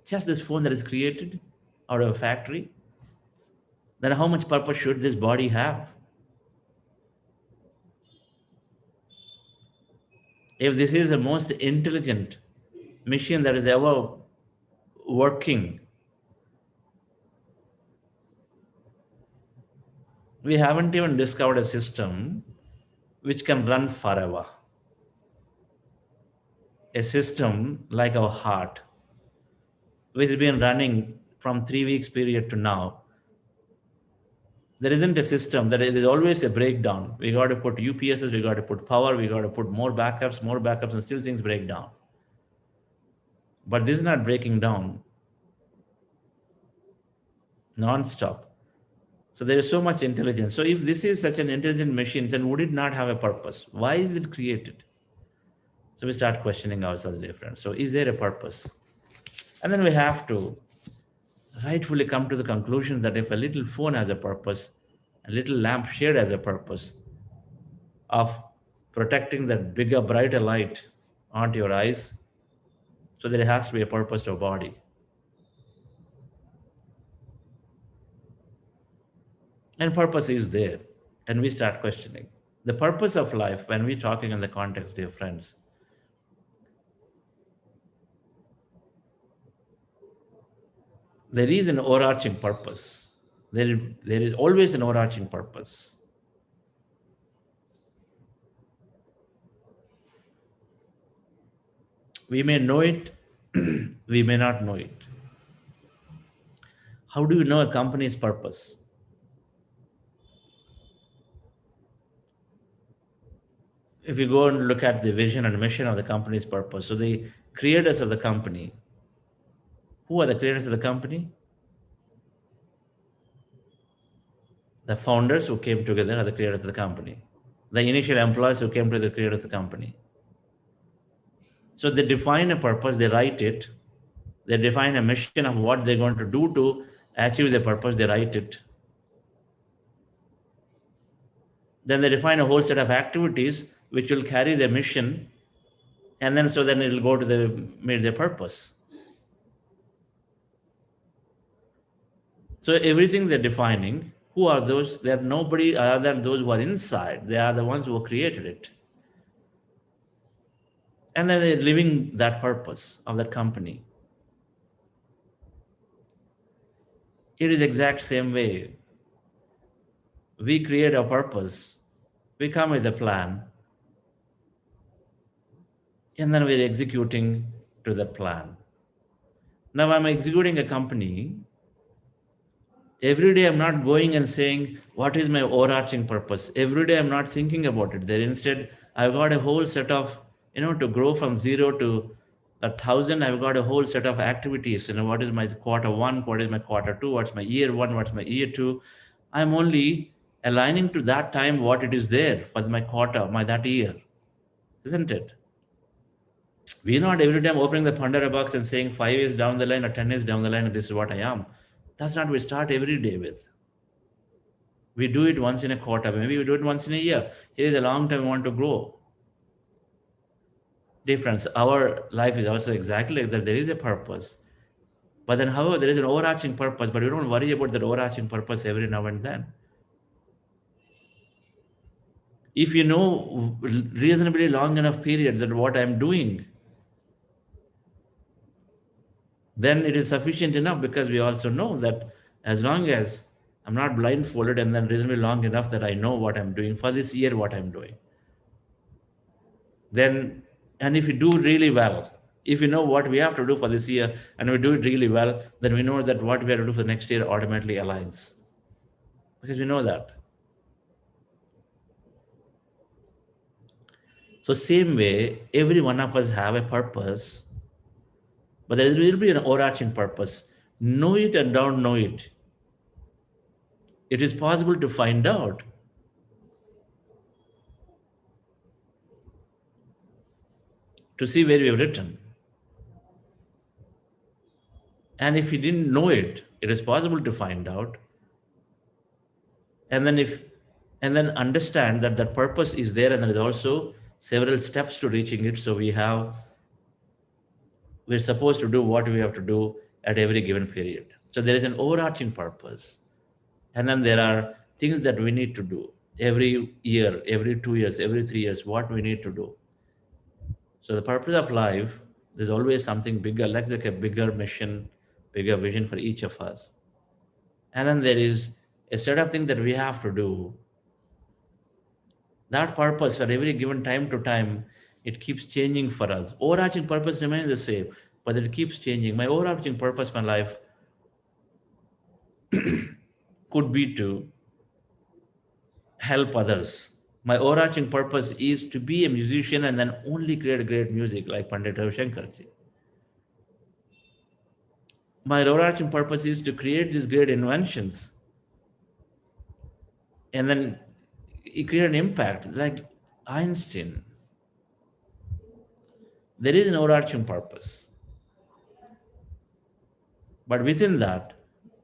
just this phone that is created out of a factory, then how much purpose should this body have? If this is the most intelligent machine that is ever working, we haven't even discovered a system which can run forever. A system like our heart, which has been running from 3 weeks period to now. There isn't a system that there is always a breakdown. We got to put UPSs, we got to put power, we got to put more backups, and still things break down. But this is not breaking down non-stop. So there is so much intelligence. So if this is such an intelligent machine, then would it not have a purpose? Why is it created? So we start questioning ourselves different. So is there a purpose? And then we have to rightfully come to the conclusion that if a little phone has a purpose, a little lampshade has a purpose of protecting that bigger, brighter light onto your eyes, so there has to be a purpose to a body. And purpose is there. And we start questioning. The purpose of life, when we're talking in the context, dear friends, there is an overarching purpose. There is always an overarching purpose. We may know it, we may not know it. How do you know a company's purpose? If you go and look at the vision and mission of the company's purpose, so the creators of the company, who are the creators of the company? The founders who came together are the creators of the company. The initial employees who came to the creators of the company. So they define a purpose, they write it, they define a mission of what they're going to do to achieve their purpose, they write it. Then they define a whole set of activities which will carry their mission, and then so then it'll go to meet their purpose. So everything they're defining, who are those? They're nobody other than those who are inside. They are the ones who created it. And then they're living that purpose of that company. It is exact same way. We create a purpose, we come with a plan, and then we're executing to that plan. Now I'm executing a company. Every day I'm not going and saying, what is my overarching purpose? Every day I'm not thinking about it there. Instead, I've got a whole set of, to grow from 0 to 1,000, I've got a whole set of activities. What is my quarter one? What is my quarter two? What's my year one? What's my year two? I'm only aligning to that time what it is there for my quarter, that year. Isn't it? We're not every time opening the Pandora box and saying 5 years down the line or 10 years down the line, this is what I am. That's not what we start every day with. We do it once in a quarter, maybe we do it once in a year. Here is a long time we want to grow. Difference. Our life is also exactly like that. There is a purpose. But then, however, there is an overarching purpose, but we don't worry about that overarching purpose every now and then. If you know reasonably long enough period that what I'm doing, then it is sufficient enough, because we also know that as long as I'm not blindfolded and then reasonably long enough that I know what I'm doing for this year, what I'm doing, then, and if we do really well, if we know what we have to do for this year and we do it really well, then we know that what we have to do for next year automatically aligns, because we know that. So same way, every one of us have a purpose, but there will be an overarching purpose. Know it and don't know it. It is possible to find out. To see where we have written. And if you didn't know it, it is possible to find out. And then understand that that purpose is there, and there is also several steps to reaching it. So we're supposed to do what we have to do at every given period. So there is an overarching purpose. And then there are things that we need to do every year, every 2 years, every 3 years, what we need to do. So the purpose of life, there's always something bigger, like a bigger mission, bigger vision for each of us. And then there is a set of things that we have to do. That purpose for every given time to time, it keeps changing for us. Overarching purpose remains the same, but it keeps changing. My overarching purpose in my life could be to help others. My overarching purpose is to be a musician and then only create great music like Pandit Ravi Shankarji. My overarching purpose is to create these great inventions and then create an impact like Einstein. There is an overarching purpose. But within that,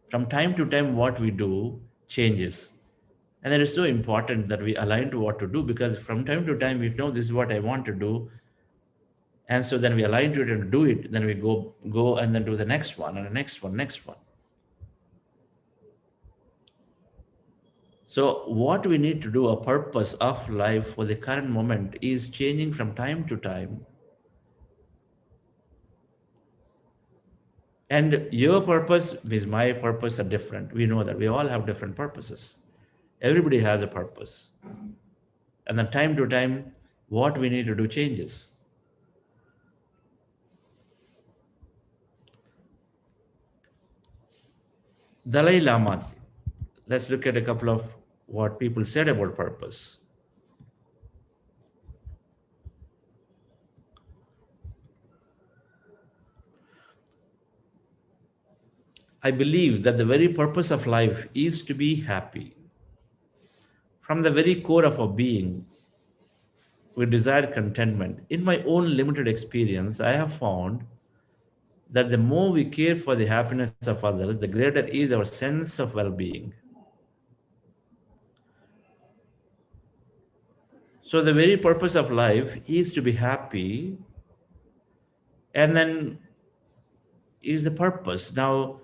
from time to time, what we do changes. And it is so important that we align to what to do, because from time to time, we know this is what I want to do. And so then we align to it and do it. Then we go and then do the next one and the next one, next one. So what we need to do, a purpose of life for the current moment, is changing from time to time. And your purpose is my purpose are different. We know that we all have different purposes. Everybody has a purpose. And then time to time, what we need to do changes. Dalai Lama, let's look at a couple of what people said about purpose. I believe that the very purpose of life is to be happy. From the very core of our being, we desire contentment. In my own limited experience, I have found that the more we care for the happiness of others, the greater is our sense of well being. So, the very purpose of life is to be happy, and then is the purpose. Now,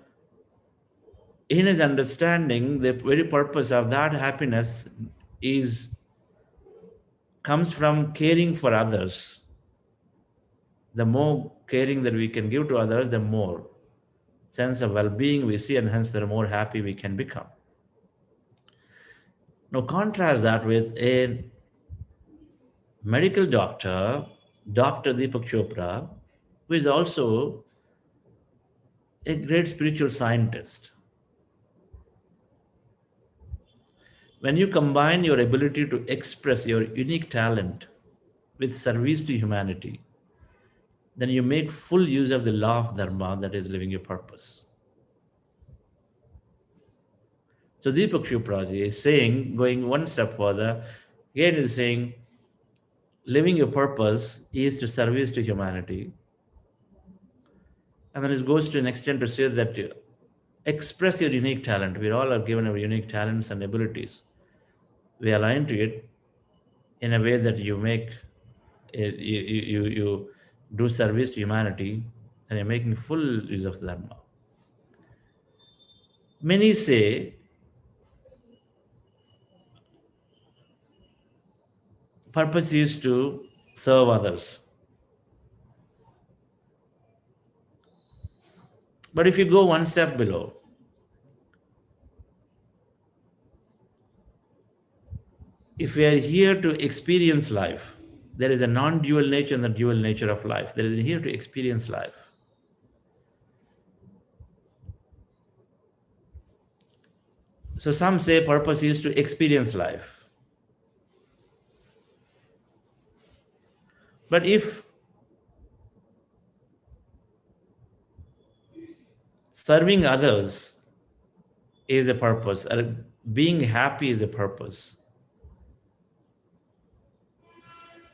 in his understanding, the very purpose of that happiness is comes from caring for others. The more caring that we can give to others, the more sense of well-being we see, and hence the more happy we can become. Now contrast that with a medical doctor, Dr. Deepak Chopra, who is also a great spiritual scientist. When you combine your ability to express your unique talent with service to humanity, then you make full use of the law of dharma, that is living your purpose. So Deepak Chopra is saying, going one step further, again is saying, living your purpose is to service to humanity. And then it goes to an extent to say that you express your unique talent. We all are given our unique talents and abilities. We align to it in a way that you make it, you do service to humanity, and you're making full use of dharma. Many say purpose is to serve others. But if you go one step below, if we are here to experience life, there is a non-dual nature and the dual nature of life. There is here to experience life. So some say purpose is to experience life. But if serving others is a purpose, or being happy is a purpose,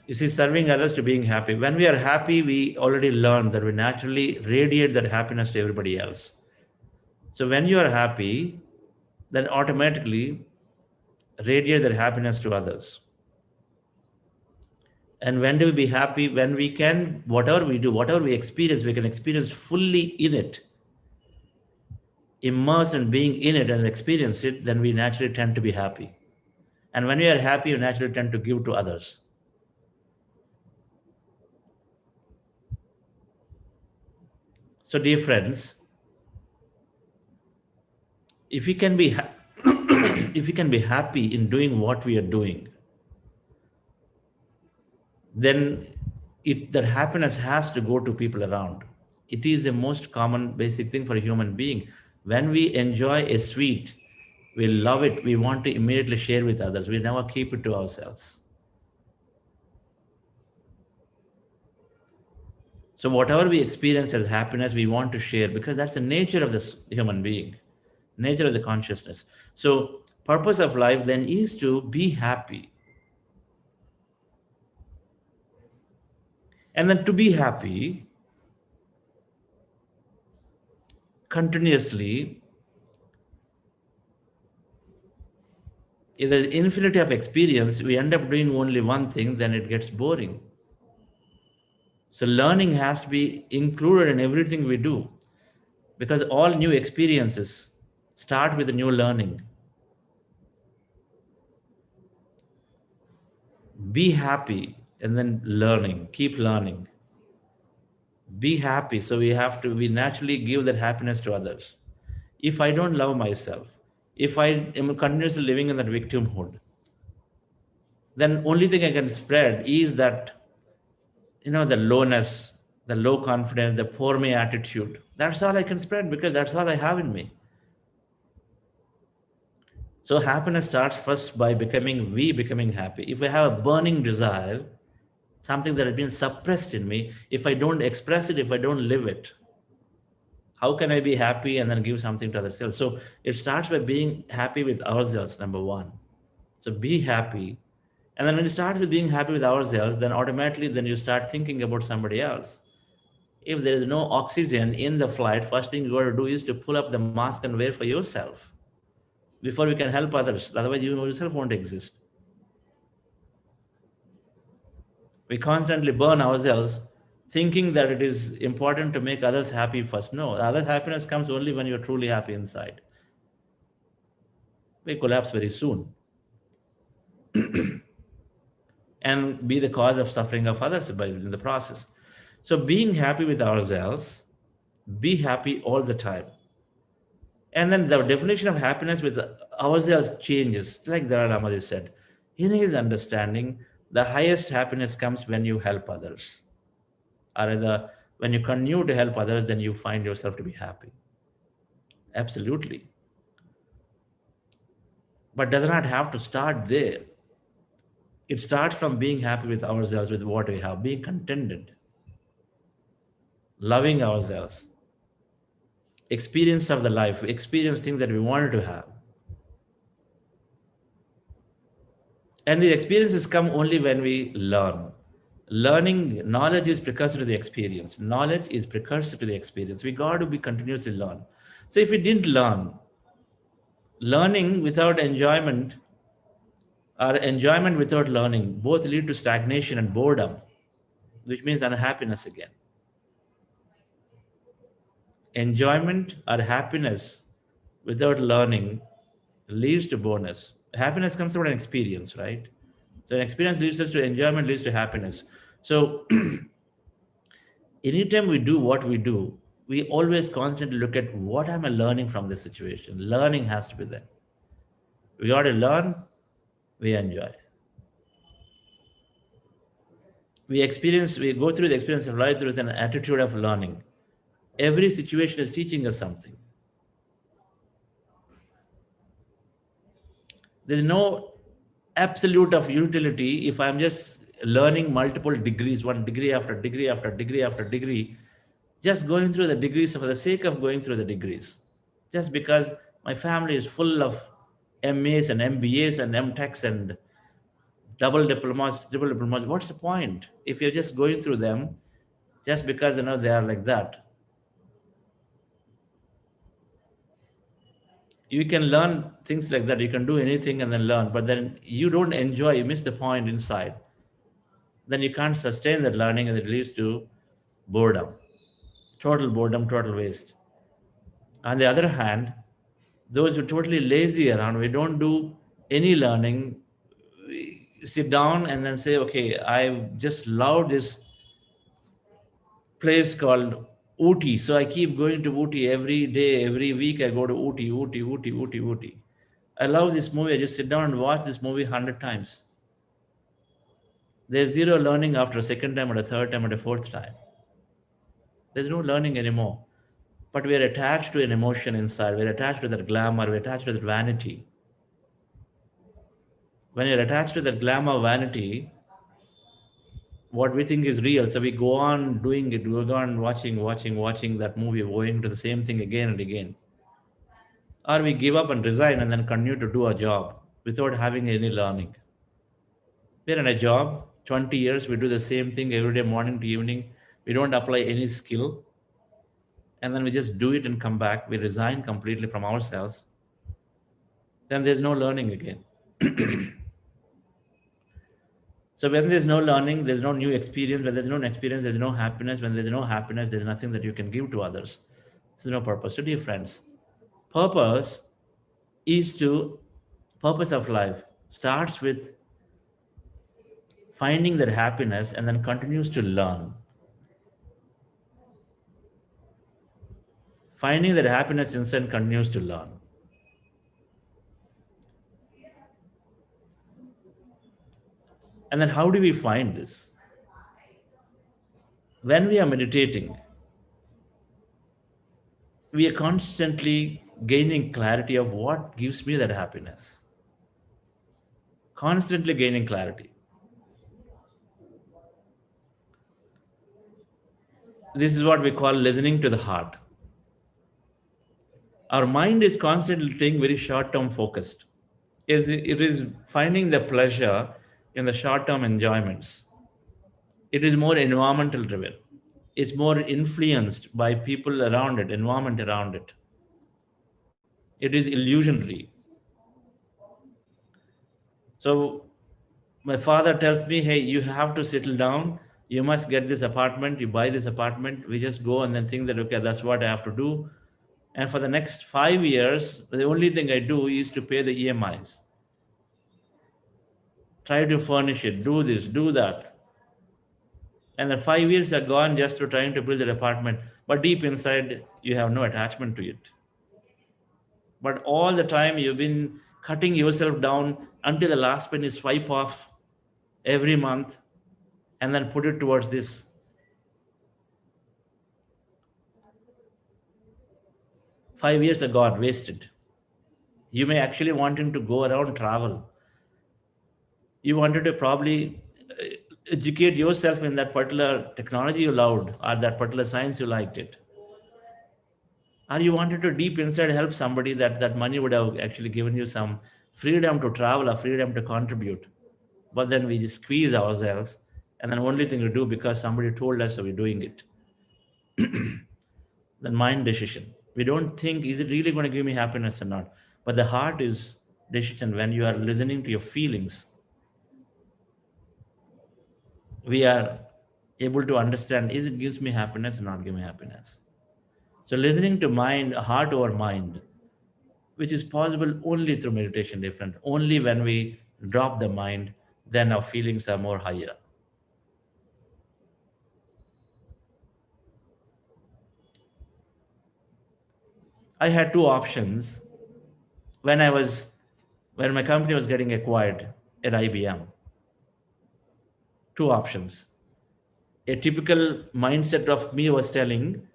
you see, serving others to being happy. When we are happy, we already learned that we naturally radiate that happiness to everybody else. So when you are happy, then automatically radiate that happiness to others. And when do we be happy? When we can, whatever we do, whatever we experience, we can experience fully in it, immersed in being in it and experience it, then we naturally tend to be happy. And when we are happy, we naturally tend to give to others. So, dear friends, if we can be if we can be happy in doing what we are doing, then that happiness has to go to people around. It is the most common basic thing for a human being. When we enjoy a sweet, we love it, we want to immediately share with others, we never keep it to ourselves. So whatever we experience as happiness, we want to share, because that's the nature of this human being, nature of the consciousness. So purpose of life then is to be happy. And then to be happy, continuously, if there's infinity of experience, we end up doing only one thing, then it gets boring. So learning has to be included in everything we do, because all new experiences start with a new learning. Be happy and then learning, keep learning. Be happy. So we naturally give that happiness to others. If I don't love myself, if I am continuously living in that victimhood, then only thing I can spread is that, the lowness, the low confidence, the poor me attitude. That's all I can spread, because that's all I have in me. So happiness starts first by becoming happy. If I have a burning desire, something that has been suppressed in me, if I don't express it, if I don't live it, how can I be happy and then give something to others? So it starts by being happy with ourselves, number one. So be happy. And then when you start with being happy with ourselves, then automatically then you start thinking about somebody else. If there is no oxygen in the flight, first thing you got to do is to pull up the mask and wear for yourself before we can help others. Otherwise, you yourself won't exist. We constantly burn ourselves thinking that it is important to make others happy first. No, other happiness comes only when you're truly happy inside. We collapse very soon and be the cause of suffering of others in the process. So being happy with ourselves, be happy all the time. And then the definition of happiness with ourselves changes. Like Dalai Lama said, in his understanding, the highest happiness comes when you help others. Or rather, when you continue to help others, then you find yourself to be happy. Absolutely. But does not have to start there. It starts from being happy with ourselves, with what we have, being contented, loving ourselves, experience of the life, experience things that we wanted to have. And the experiences come only when we learn. Knowledge is precursor to the experience. Knowledge is precursor to the experience. We got to be continuously learn. So if we didn't learn, learning without enjoyment or enjoyment without learning both lead to stagnation and boredom, which means unhappiness again. Enjoyment or happiness without learning leads to boredom. Happiness comes from an experience, right? So an experience leads us to enjoyment, leads to happiness. So anytime we do what we do, we always constantly look at what am I learning from this situation. Learning has to be there. We got to learn, we enjoy. We go through the experience of life with an attitude of learning. Every situation is teaching us something. There's no absolute of utility if I'm just learning multiple degrees, one degree after degree after degree after degree, just going through the degrees for the sake of going through the degrees. Just because my family is full of MAs and MBAs and MTechs and double diplomas, triple diplomas, what's the point if you're just going through them just because they are like that? You can learn things like that. You can do anything and then learn, but then you don't enjoy, you miss the point inside. Then you can't sustain that learning and it leads to boredom, total waste. On the other hand, those who are totally lazy around, we don't do any learning, we sit down and then say, okay, I just love this place called Ooty. So I keep going to Ooty every day, every week I go to Ooty, Ooty, Ooty, Ooty, Ooty. I love this movie. I just sit down and watch this movie 100 times. There's zero learning after a second time or a third time or a fourth time. There's no learning anymore. But we are attached to an emotion inside. We're attached to that glamour. We're attached to that vanity. When you're attached to that glamour, vanity, what we think is real. So we go on doing it. We go on watching that movie, going to the same thing again and again. Or we give up and resign and then continue to do our job without having any learning. We're in a job, 20 years, we do the same thing every day, morning to evening. We don't apply any skill. and then we just do it and come back, we resign completely from ourselves, then there's no learning again. So when there's no learning, there's no new experience. When there's no experience, there's no happiness. When there's no happiness, there's nothing that you can give to others. There's no purpose. So dear friends, purpose is to purpose of life starts with finding that happiness and then continues to learn. Finding that happiness inside continues to learn. And then how do we find this? When we are meditating, we are constantly gaining clarity of what gives me that happiness. Constantly gaining clarity. This is what we call listening to the heart. Our mind is constantly staying very short-term focused. It is finding the pleasure in the short-term enjoyments. It is more environmental driven. It's more influenced by people around it, environment around it. It is illusionary. So my father tells me, hey, you have to settle down. You must get this apartment. You buy this apartment. We just go and then think that, okay, that's what I have to do. And for the next 5 years, the only thing I do is to pay the EMIs. Try to furnish it, do this, do that. And then 5 years are gone just to trying to build an apartment. But deep inside, you have no attachment to it. But all the time, you've been cutting yourself down until the last penny swipe off every month and then put it towards this. 5 years are gone, wasted. You may actually wanting to go around travel. You wanted to probably educate yourself in that particular technology you loved or that particular science you liked it. Or you wanted to deep inside help somebody that money would have actually given you some freedom to travel or freedom to contribute. But then we just squeeze ourselves and then only thing we do because somebody told us so we're doing it. The mind decision. We don't think, is it really going to give me happiness or not? But the heart is decision when you are listening to your feelings. We are able to understand, is it gives me happiness or not give me happiness? So listening to mind, heart over mind, which is possible only through meditation, different. Only when we drop the mind, then our feelings are more higher. I had two options when when my company was getting acquired at IBM. Two options. A typical mindset of me was telling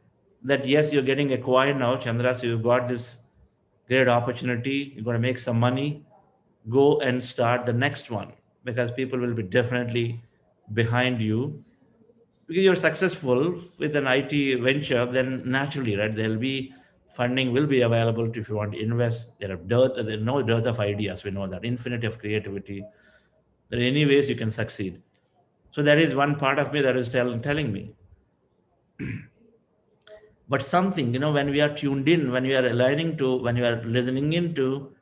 that yes, you're getting acquired now, Chandra, so you've got this great opportunity, you're going to make some money, go and start the next one because people will be definitely behind you. Because you're successful with an IT venture, then naturally, right, there'll be funding will be available if you want to invest. There's no dearth of ideas. We know that infinity of creativity. There are any ways you can succeed. So there is one part of me that is telling me. But something, when we are tuned in, when we are aligning to, when we are listening into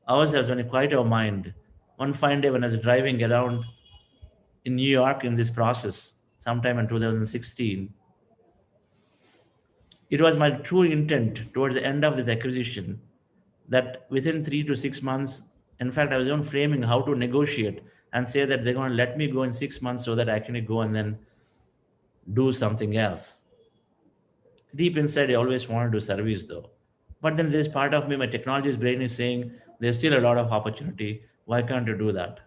ourselves, when we quiet our mind, one fine day when I was driving around in New York in this process, sometime in 2016, it was my true intent towards the end of this acquisition that within 3 to 6 months, in fact, I was even framing how to negotiate and say that they're going to let me go in 6 months so that I actually go and then do something else. Deep inside, I always want to do service though. But then there's part of me, my technology's brain is saying there's still a lot of opportunity. Why can't you do that?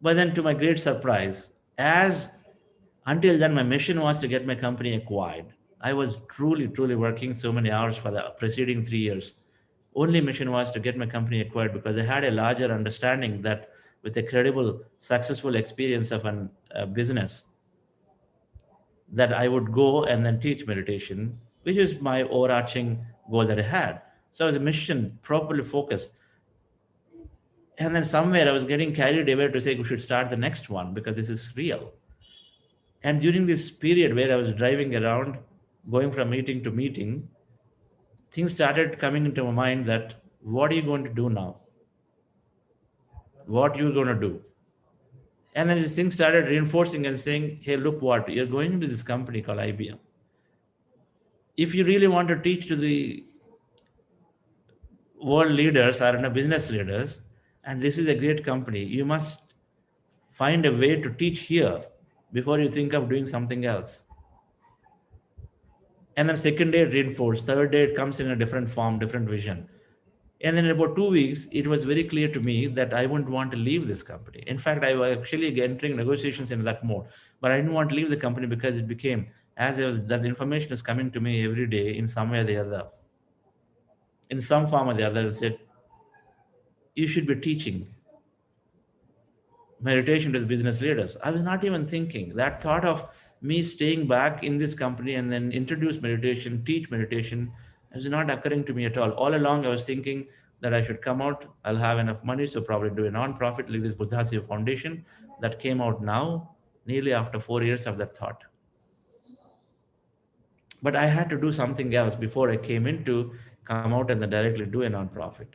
But then to my great surprise, as until then my mission was to get my company acquired. I was truly, truly working so many hours for the preceding 3 years. Only mission was to get my company acquired because I had a larger understanding that with a credible, successful experience of a business, that I would go and then teach meditation, which is my overarching goal that I had. So I was a mission properly focused. And then somewhere I was getting carried away to say we should start the next one because this is real. And during this period where I was driving around, going from meeting to meeting, things started coming into my mind that what are you going to do now? What you're going to do? And then these things started reinforcing and saying, hey, look what, you're going into this company called IBM. If you really want to teach to the world leaders or business leaders, and this is a great company, you must find a way to teach here before you think of doing something else. And then second day it reinforced, third day it comes in a different form, different vision. And then in about 2 weeks, it was very clear to me that I wouldn't want to leave this company. In fact, I was actually entering negotiations in that mode, but I didn't want to leave the company because it became, as it was, that information is coming to me every day in some way or the other, in some form or the other. It said, you should be teaching meditation to the business leaders. I was not even thinking that thought of me staying back in this company and then introduce meditation, teach meditation, is not occurring to me at all. All along, I was thinking that I should come out, I'll have enough money, so probably do a non-profit like this Buddhasya Foundation that came out now, nearly after 4 years of that thought. But I had to do something else before I came in to come out and then directly do a non-profit.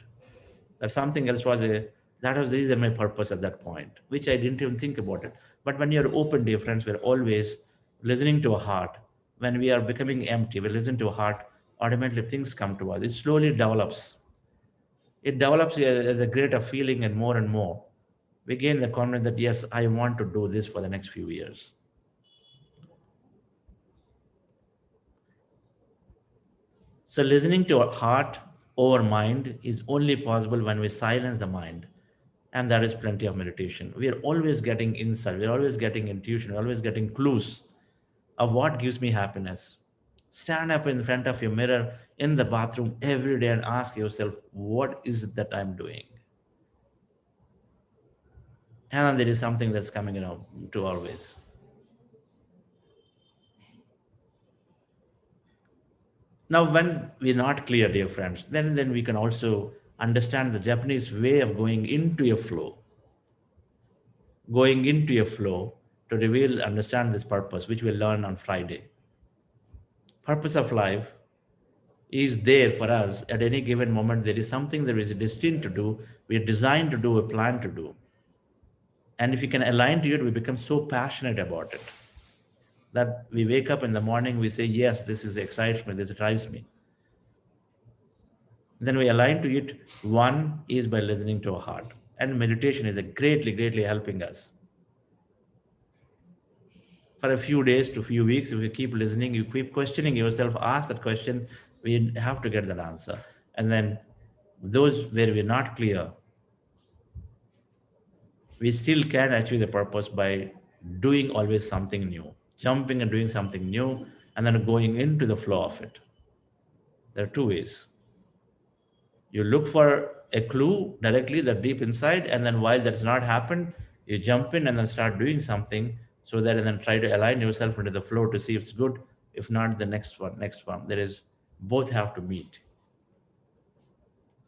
That something else was that was these are my purpose at that point, which I didn't even think about it. But when you're open, dear friends, we're always listening to a heart. When we are becoming empty, we listen to a heart, automatically things come to us. It slowly develops. It develops as a greater feeling, and more. We gain the confidence that yes, I want to do this for the next few years. So listening to our heart over mind is only possible when we silence the mind. And that is plenty of meditation. We are always getting insight, we're always getting intuition, we're always getting clues of what gives me happiness. Stand up in front of your mirror in the bathroom every day and ask yourself, what is it that I'm doing? And then there is something that's coming to always. Now, when we're not clear, dear friends, then we can also understand the Japanese way of going into a flow to reveal, understand this purpose, which we'll learn on Friday. Purpose of life is there for us at any given moment. There is something that is destined to do, we are designed to do, a plan to do. And if we can align to it, we become so passionate about it that we wake up in the morning, we say, yes, this is excites me, this drives me. Then we align to it. One is by listening to our heart. And meditation is a greatly helping us. For a few days to few weeks, if you keep listening, you keep questioning yourself, ask that question, we have to get that answer. And then those where we're not clear, we still can achieve the purpose by doing always something new, jumping and doing something new, and then going into the flow of it. There are two ways. You look for a clue directly that deep inside, and then while that's not happened, you jump in and then start doing something, so that and then try to align yourself into the flow to see if it's good. If not, the next one. There is, both have to meet.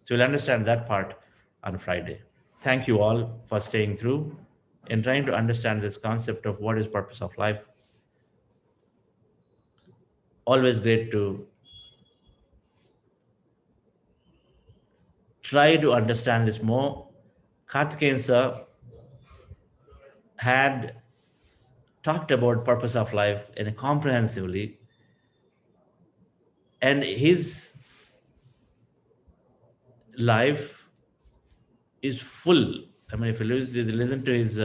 So we'll understand that part on Friday. Thank you all for staying through and trying to understand this concept of what is purpose of life. Always great to try to understand this more. Karthikeyan sir had talked about purpose of life in a comprehensively, and his life is full. I mean, if you listen to his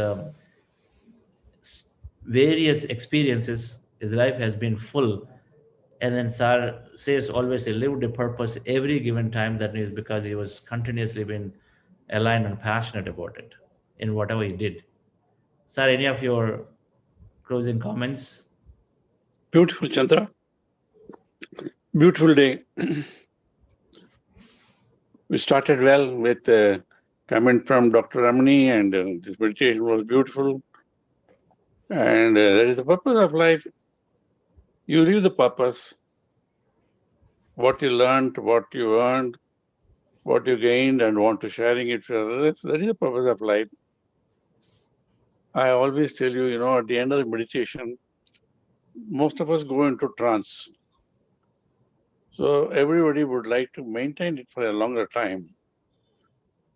various experiences, his life has been full. And then Sar says always he lived a purpose every given time. That is because he was continuously been aligned and passionate about it in whatever he did. Sir, any of your closing comments? Beautiful, Chandra. Beautiful day. We started well with a comment from Dr. Ramani, and this meditation was beautiful. And that is the purpose of life. You live the purpose. What you learned, what you earned, what you gained, and want to sharing it with others. That is the purpose of life. I always tell you, at the end of the meditation, most of us go into trance. So everybody would like to maintain it for a longer time.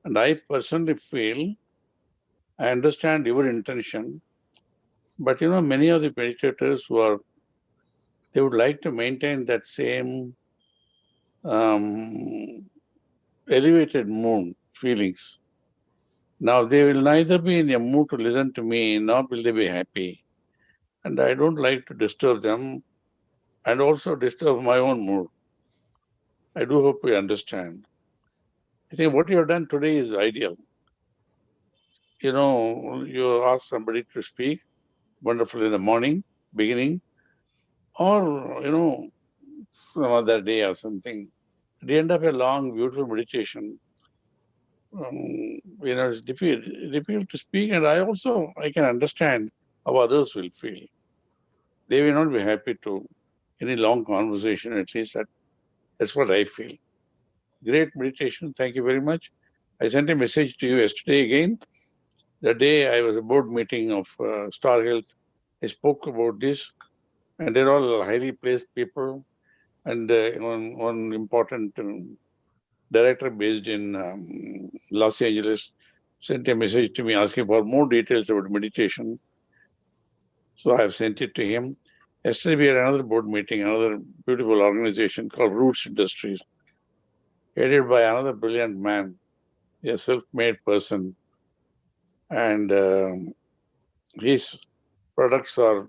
And I personally feel, I understand your intention, but many of the meditators they would like to maintain that same elevated mood feelings. Now they will neither be in a mood to listen to me, nor will they be happy. And I don't like to disturb them and also disturb my own mood. I do hope you understand. I think what you have done today is ideal. You ask somebody to speak, wonderful in the morning, beginning, or, some other day or something. At the end of a long, beautiful meditation, it's difficult to speak, and I can understand how others will feel. They will not be happy to any long conversation. At least that's what I feel. Great meditation. Thank you very much. I sent a message to you yesterday again. The day I was a board meeting of Star Health, I spoke about this, and they're all highly placed people, and one important director based in Los Angeles sent a message to me asking for more details about meditation. So I have sent it to him. Yesterday we had another board meeting, another beautiful organization called Roots Industries, headed by another brilliant man, a self-made person, and his products are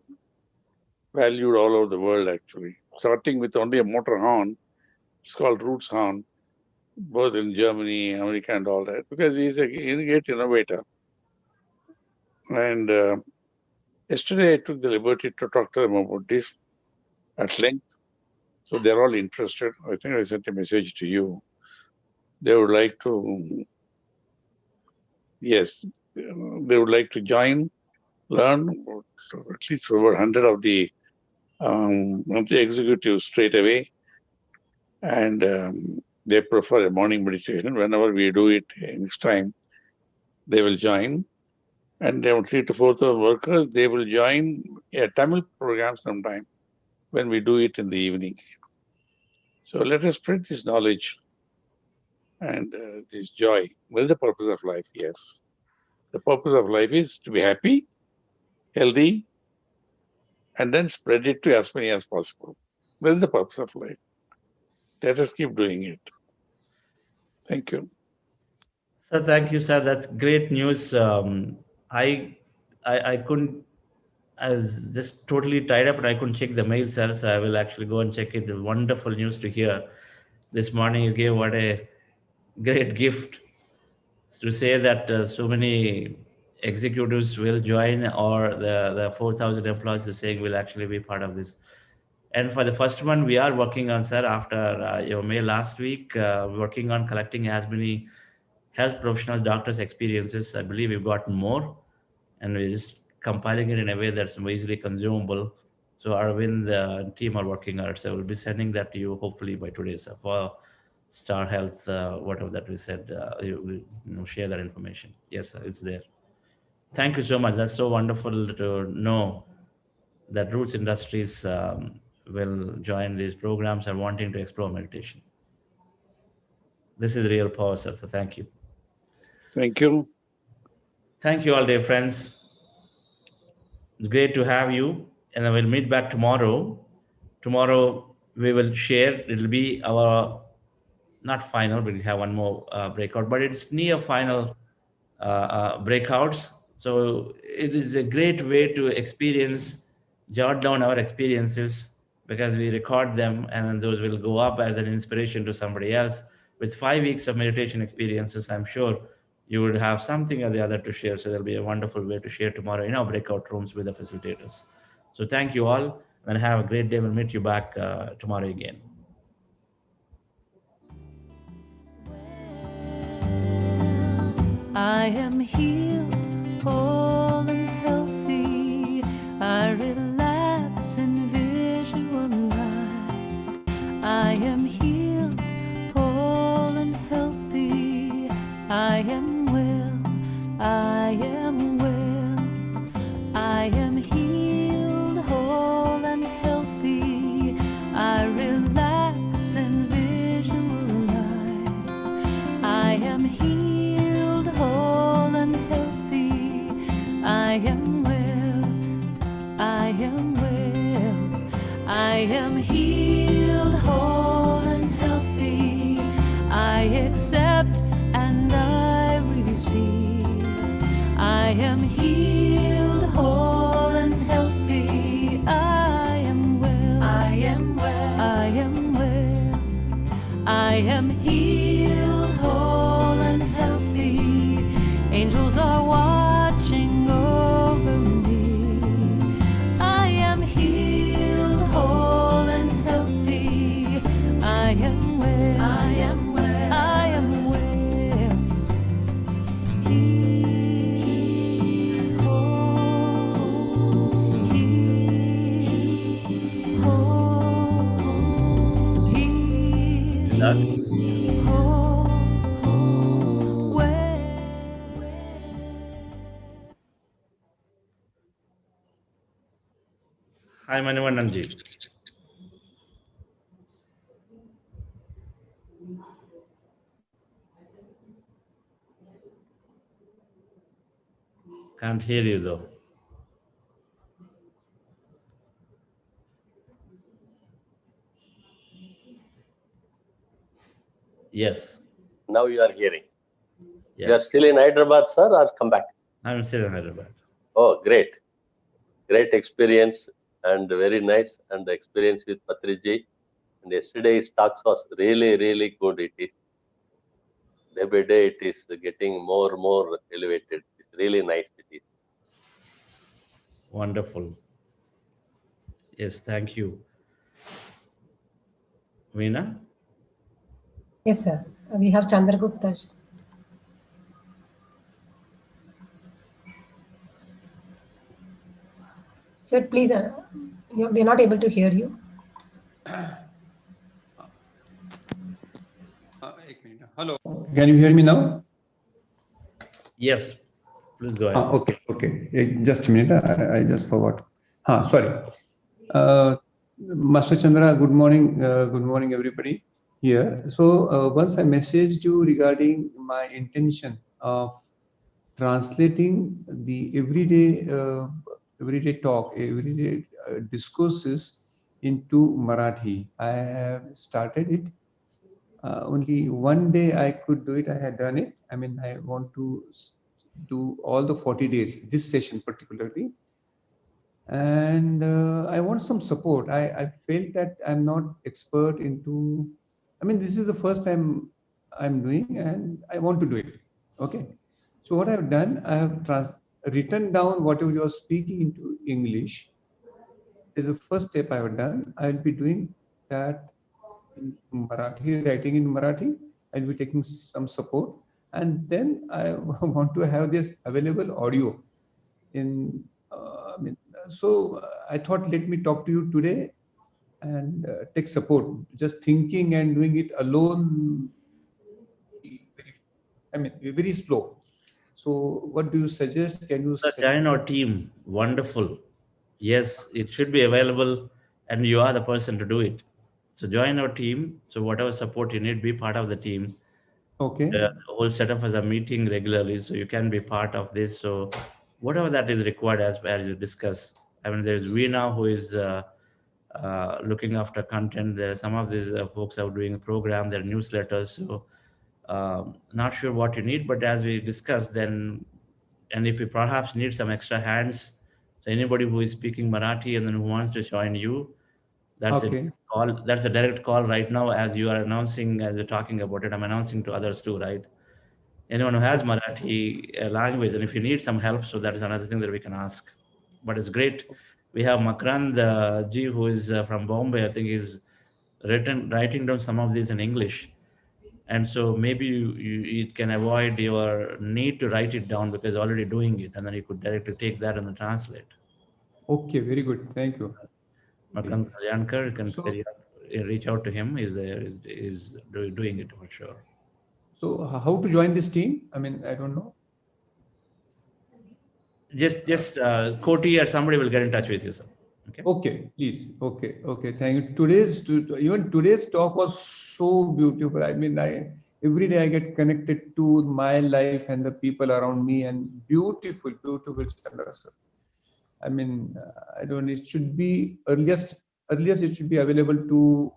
valued all over the world actually. Starting with only a motor horn, it's called Roots horn, both in Germany, America, and all that, because he's a great innovator. And yesterday I took the liberty to talk to them about this at length. So they're all interested. I think I sent a message to you. They would like to, yes, they would like to join, learn, at least over 100 of the executives straight away. And they prefer a morning meditation. Whenever we do it next time, they will join. And there are 3,000 to 4,000 workers. They will join a Tamil program sometime when we do it in the evening. So let us spread this knowledge and this joy. What is the purpose of life? Yes. The purpose of life is to be happy, healthy, and then spread it to as many as possible. That is the purpose of life. Let us keep doing it. Thank you. Sir, thank you, sir. That's great news. I, I couldn't. I was just totally tied up and I couldn't check the mail, sir. So I will actually go and check it. Wonderful news to hear. This morning you gave what a great gift to say that so many executives will join, or the 4,000 employees you're saying will actually be part of this. And for the first one, we are working on, sir, after your mail last week, working on collecting as many health professionals, doctors' experiences. I believe we've gotten more, and we're just compiling it in a way that's easily consumable. So Arvind and team are working on it. So we'll be sending that to you hopefully by today, sir, for Star Health, whatever that we said, you will share that information. Yes, sir, it's there. Thank you so much. That's so wonderful to know that Roots Industries will join these programs and wanting to explore meditation. This is real power, sir. So thank you. Thank you. Thank you all, dear friends. It's great to have you, and I will meet back tomorrow. Tomorrow we will share. It'll be our not final. We'll have one more breakout, but it's near final breakouts. So it is a great way to experience, jot down our experiences because we record them, and then those will go up as an inspiration to somebody else. With 5 weeks of meditation experiences, I'm sure you would have something or the other to share. So there'll be a wonderful way to share tomorrow in our breakout rooms with the facilitators. So thank you all, and have a great day. We'll meet you back tomorrow again. I am healed, whole and healthy. I relax and visualize. I am healed, whole and healthy. I am well, I am well. I am healed, whole and healthy. I relax and am healed, whole and healthy. I am well. I am well. I am well. I am healed, whole and healthy. Angels are watching over me. I am healed, whole and healthy. I am well. I am well. I am well. Healed, whole, healed, whole, healed, That's whole, well. Hi, Manivananji. Can't hear you though. Yes. Now you are hearing. You are Yes. still in Hyderabad, sir, or come back? I'm still in Hyderabad. Oh, great. Great experience and very nice. And the experience with Patriji. And yesterday's talks was really, really good. It is day by day, it is getting more elevated. It's really nice. It is. Wonderful. Yes, thank you. Veena? Yes, sir. We have Chandragupta. Sir, please, we are not able to hear you. Hello. Can you hear me now? Yes, please go ahead. Okay. Just a minute. I just forgot. Sorry. Master Chandra, good morning. Good morning, everybody here. So once I messaged you regarding my intention of translating the everyday talk, everyday discourses into Marathi. I have started it. Only one day I could do it. I had done it. I mean, I want to do all the 40 days, this session particularly. And I want some support. I felt that I'm not expert into, I mean, this is the first time I'm doing and I want to do it. Okay. So what I've done, I have written down whatever you are speaking into English. Is the first step I have done. I'll be doing that in Marathi, writing in Marathi. I'll be taking some support. And then I want to have this available audio in, so I thought, let me talk to you today and take support. Just thinking and doing it alone, very slow. So what do you suggest? Can you suggest? Join our team. Wonderful. Yes, it should be available and you are the person to do it. So join our team. So whatever support you need, be part of the team. Okay. The whole setup as a meeting regularly, so you can be part of this. So whatever that is required as you discuss. I mean, there's Veena who is looking after content. There are some of these folks who are doing a program, their newsletters. So not sure what you need, but as we discussed, then, and if you perhaps need some extra hands, so anybody who is speaking Marathi and then who wants to join you, that's Okay. a call. That's a direct call right now. As you are announcing, as you're talking about it, I'm announcing to others too, right? Anyone who has Marathi language, and if you need some help, so that is another thing that we can ask. But it's great. We have Makrand Ji, who is from Bombay. I think is writing down some of these in English, and so maybe you can avoid your need to write it down because already doing it, and then you could directly take that and then translate. Okay, very good. Thank you. Makrand Kalyankar, you can reach out to him. He's doing it for sure. So how to join this team? I mean, I don't know. Just Koti or somebody will get in touch with you, sir. Okay. Okay, please. Okay. Thank you. Even today's talk was so beautiful. I mean, every day I get connected to my life and the people around me, and beautiful Chandra sir. I mean, I don't. It should be earliest. It should be available to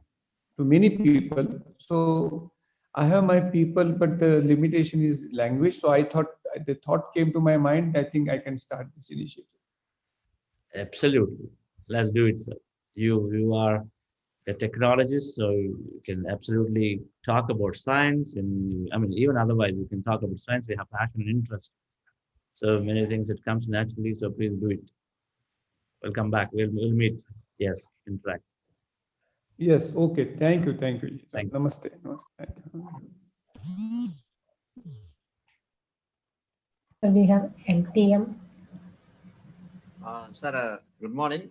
many people. So I have my people, but the limitation is language. So I thought, the thought came to my mind, I think I can start this initiative. Absolutely. Let's do it, sir. You are a technologist, so you can absolutely talk about science, and I mean, even otherwise, you can talk about science. We have passion and interest. So many things it comes naturally. So please do it. We'll come back. We'll meet. Yes, interact. Yes, okay. Thank you. Thank you. Thank you. Namaste. Namaste. Thank you. So we have LTM. Sir, good morning.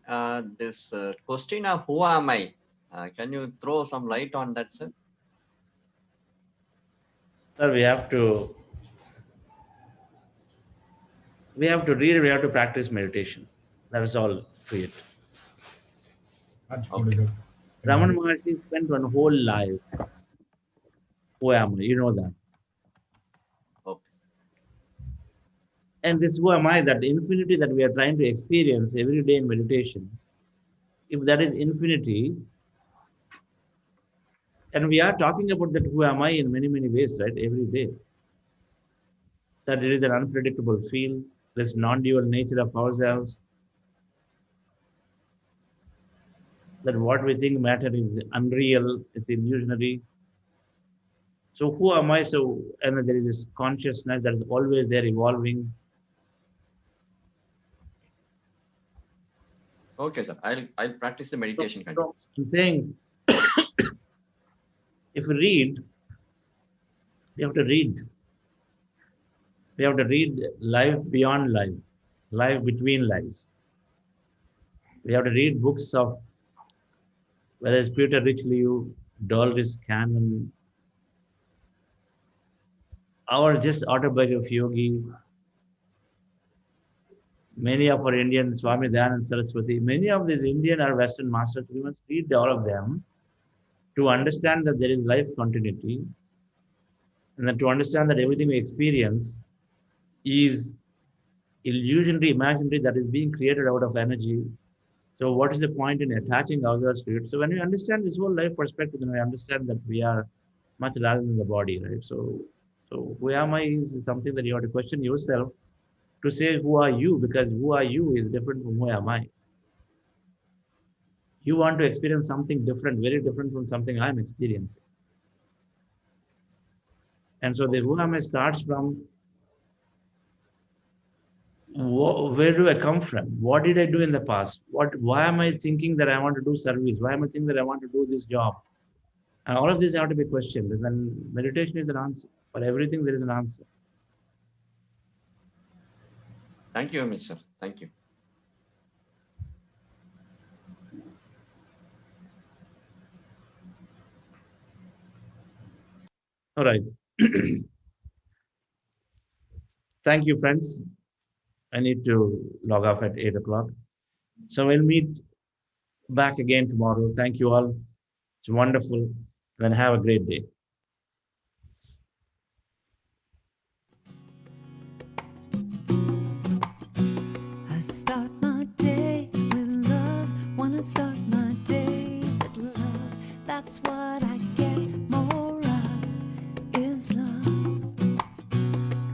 This question of who am I? Can you throw some light on that, sir? Sir, we have to read. We have to practice meditation. That is all to it. Okay. Ramana Maharshi spent one whole life. Who am I? You know that. Okay. And this who am I, that infinity that we are trying to experience every day in meditation, if that is infinity, and we are talking about that who am I in many, many ways, right? Every day. That there is an unpredictable field, this non-dual nature of ourselves, that what we think matter is unreal, it's illusionary. So who am I? So, and then there is this consciousness that is always there evolving. Okay, sir. I'll practice the meditation. So I'm saying, if we read, we have to read. We have to read life beyond life, life between lives. We have to read books of whether it's Peter Richelieu, Dolores Cannon, or just autobiography of Yogi, many of our Indian Swami Dayananda Saraswati, many of these Indian or Western masters, we must read all of them to understand that there is life continuity, and then to understand that everything we experience is illusionary, imaginary, that is being created out of energy. So what is the point in attaching ourselves to it? So when we understand this whole life perspective, then we understand that we are much larger than the body, right? So who am I is something that you have to question yourself to say who are you, because who are you is different from who am I. You want to experience something different, very different from something I'm experiencing. And so the who am I starts from where do I come from? What did I do in the past? Why am I thinking that I want to do service? Why am I thinking that I want to do this job? And all of these have to be questioned. And then meditation is an answer. For everything, there is an answer. Thank you, Mr. Thank you. All right. Thank you, friends. I need to log off at 8 o'clock. So we'll meet back again tomorrow. Thank you all. It's wonderful. And have a great day. I start my day with love. Wanna start my day with love. That's what I get more of, is love.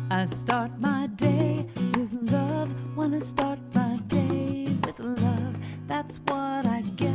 I start my day with love. Wanna start my day with love. That's what I get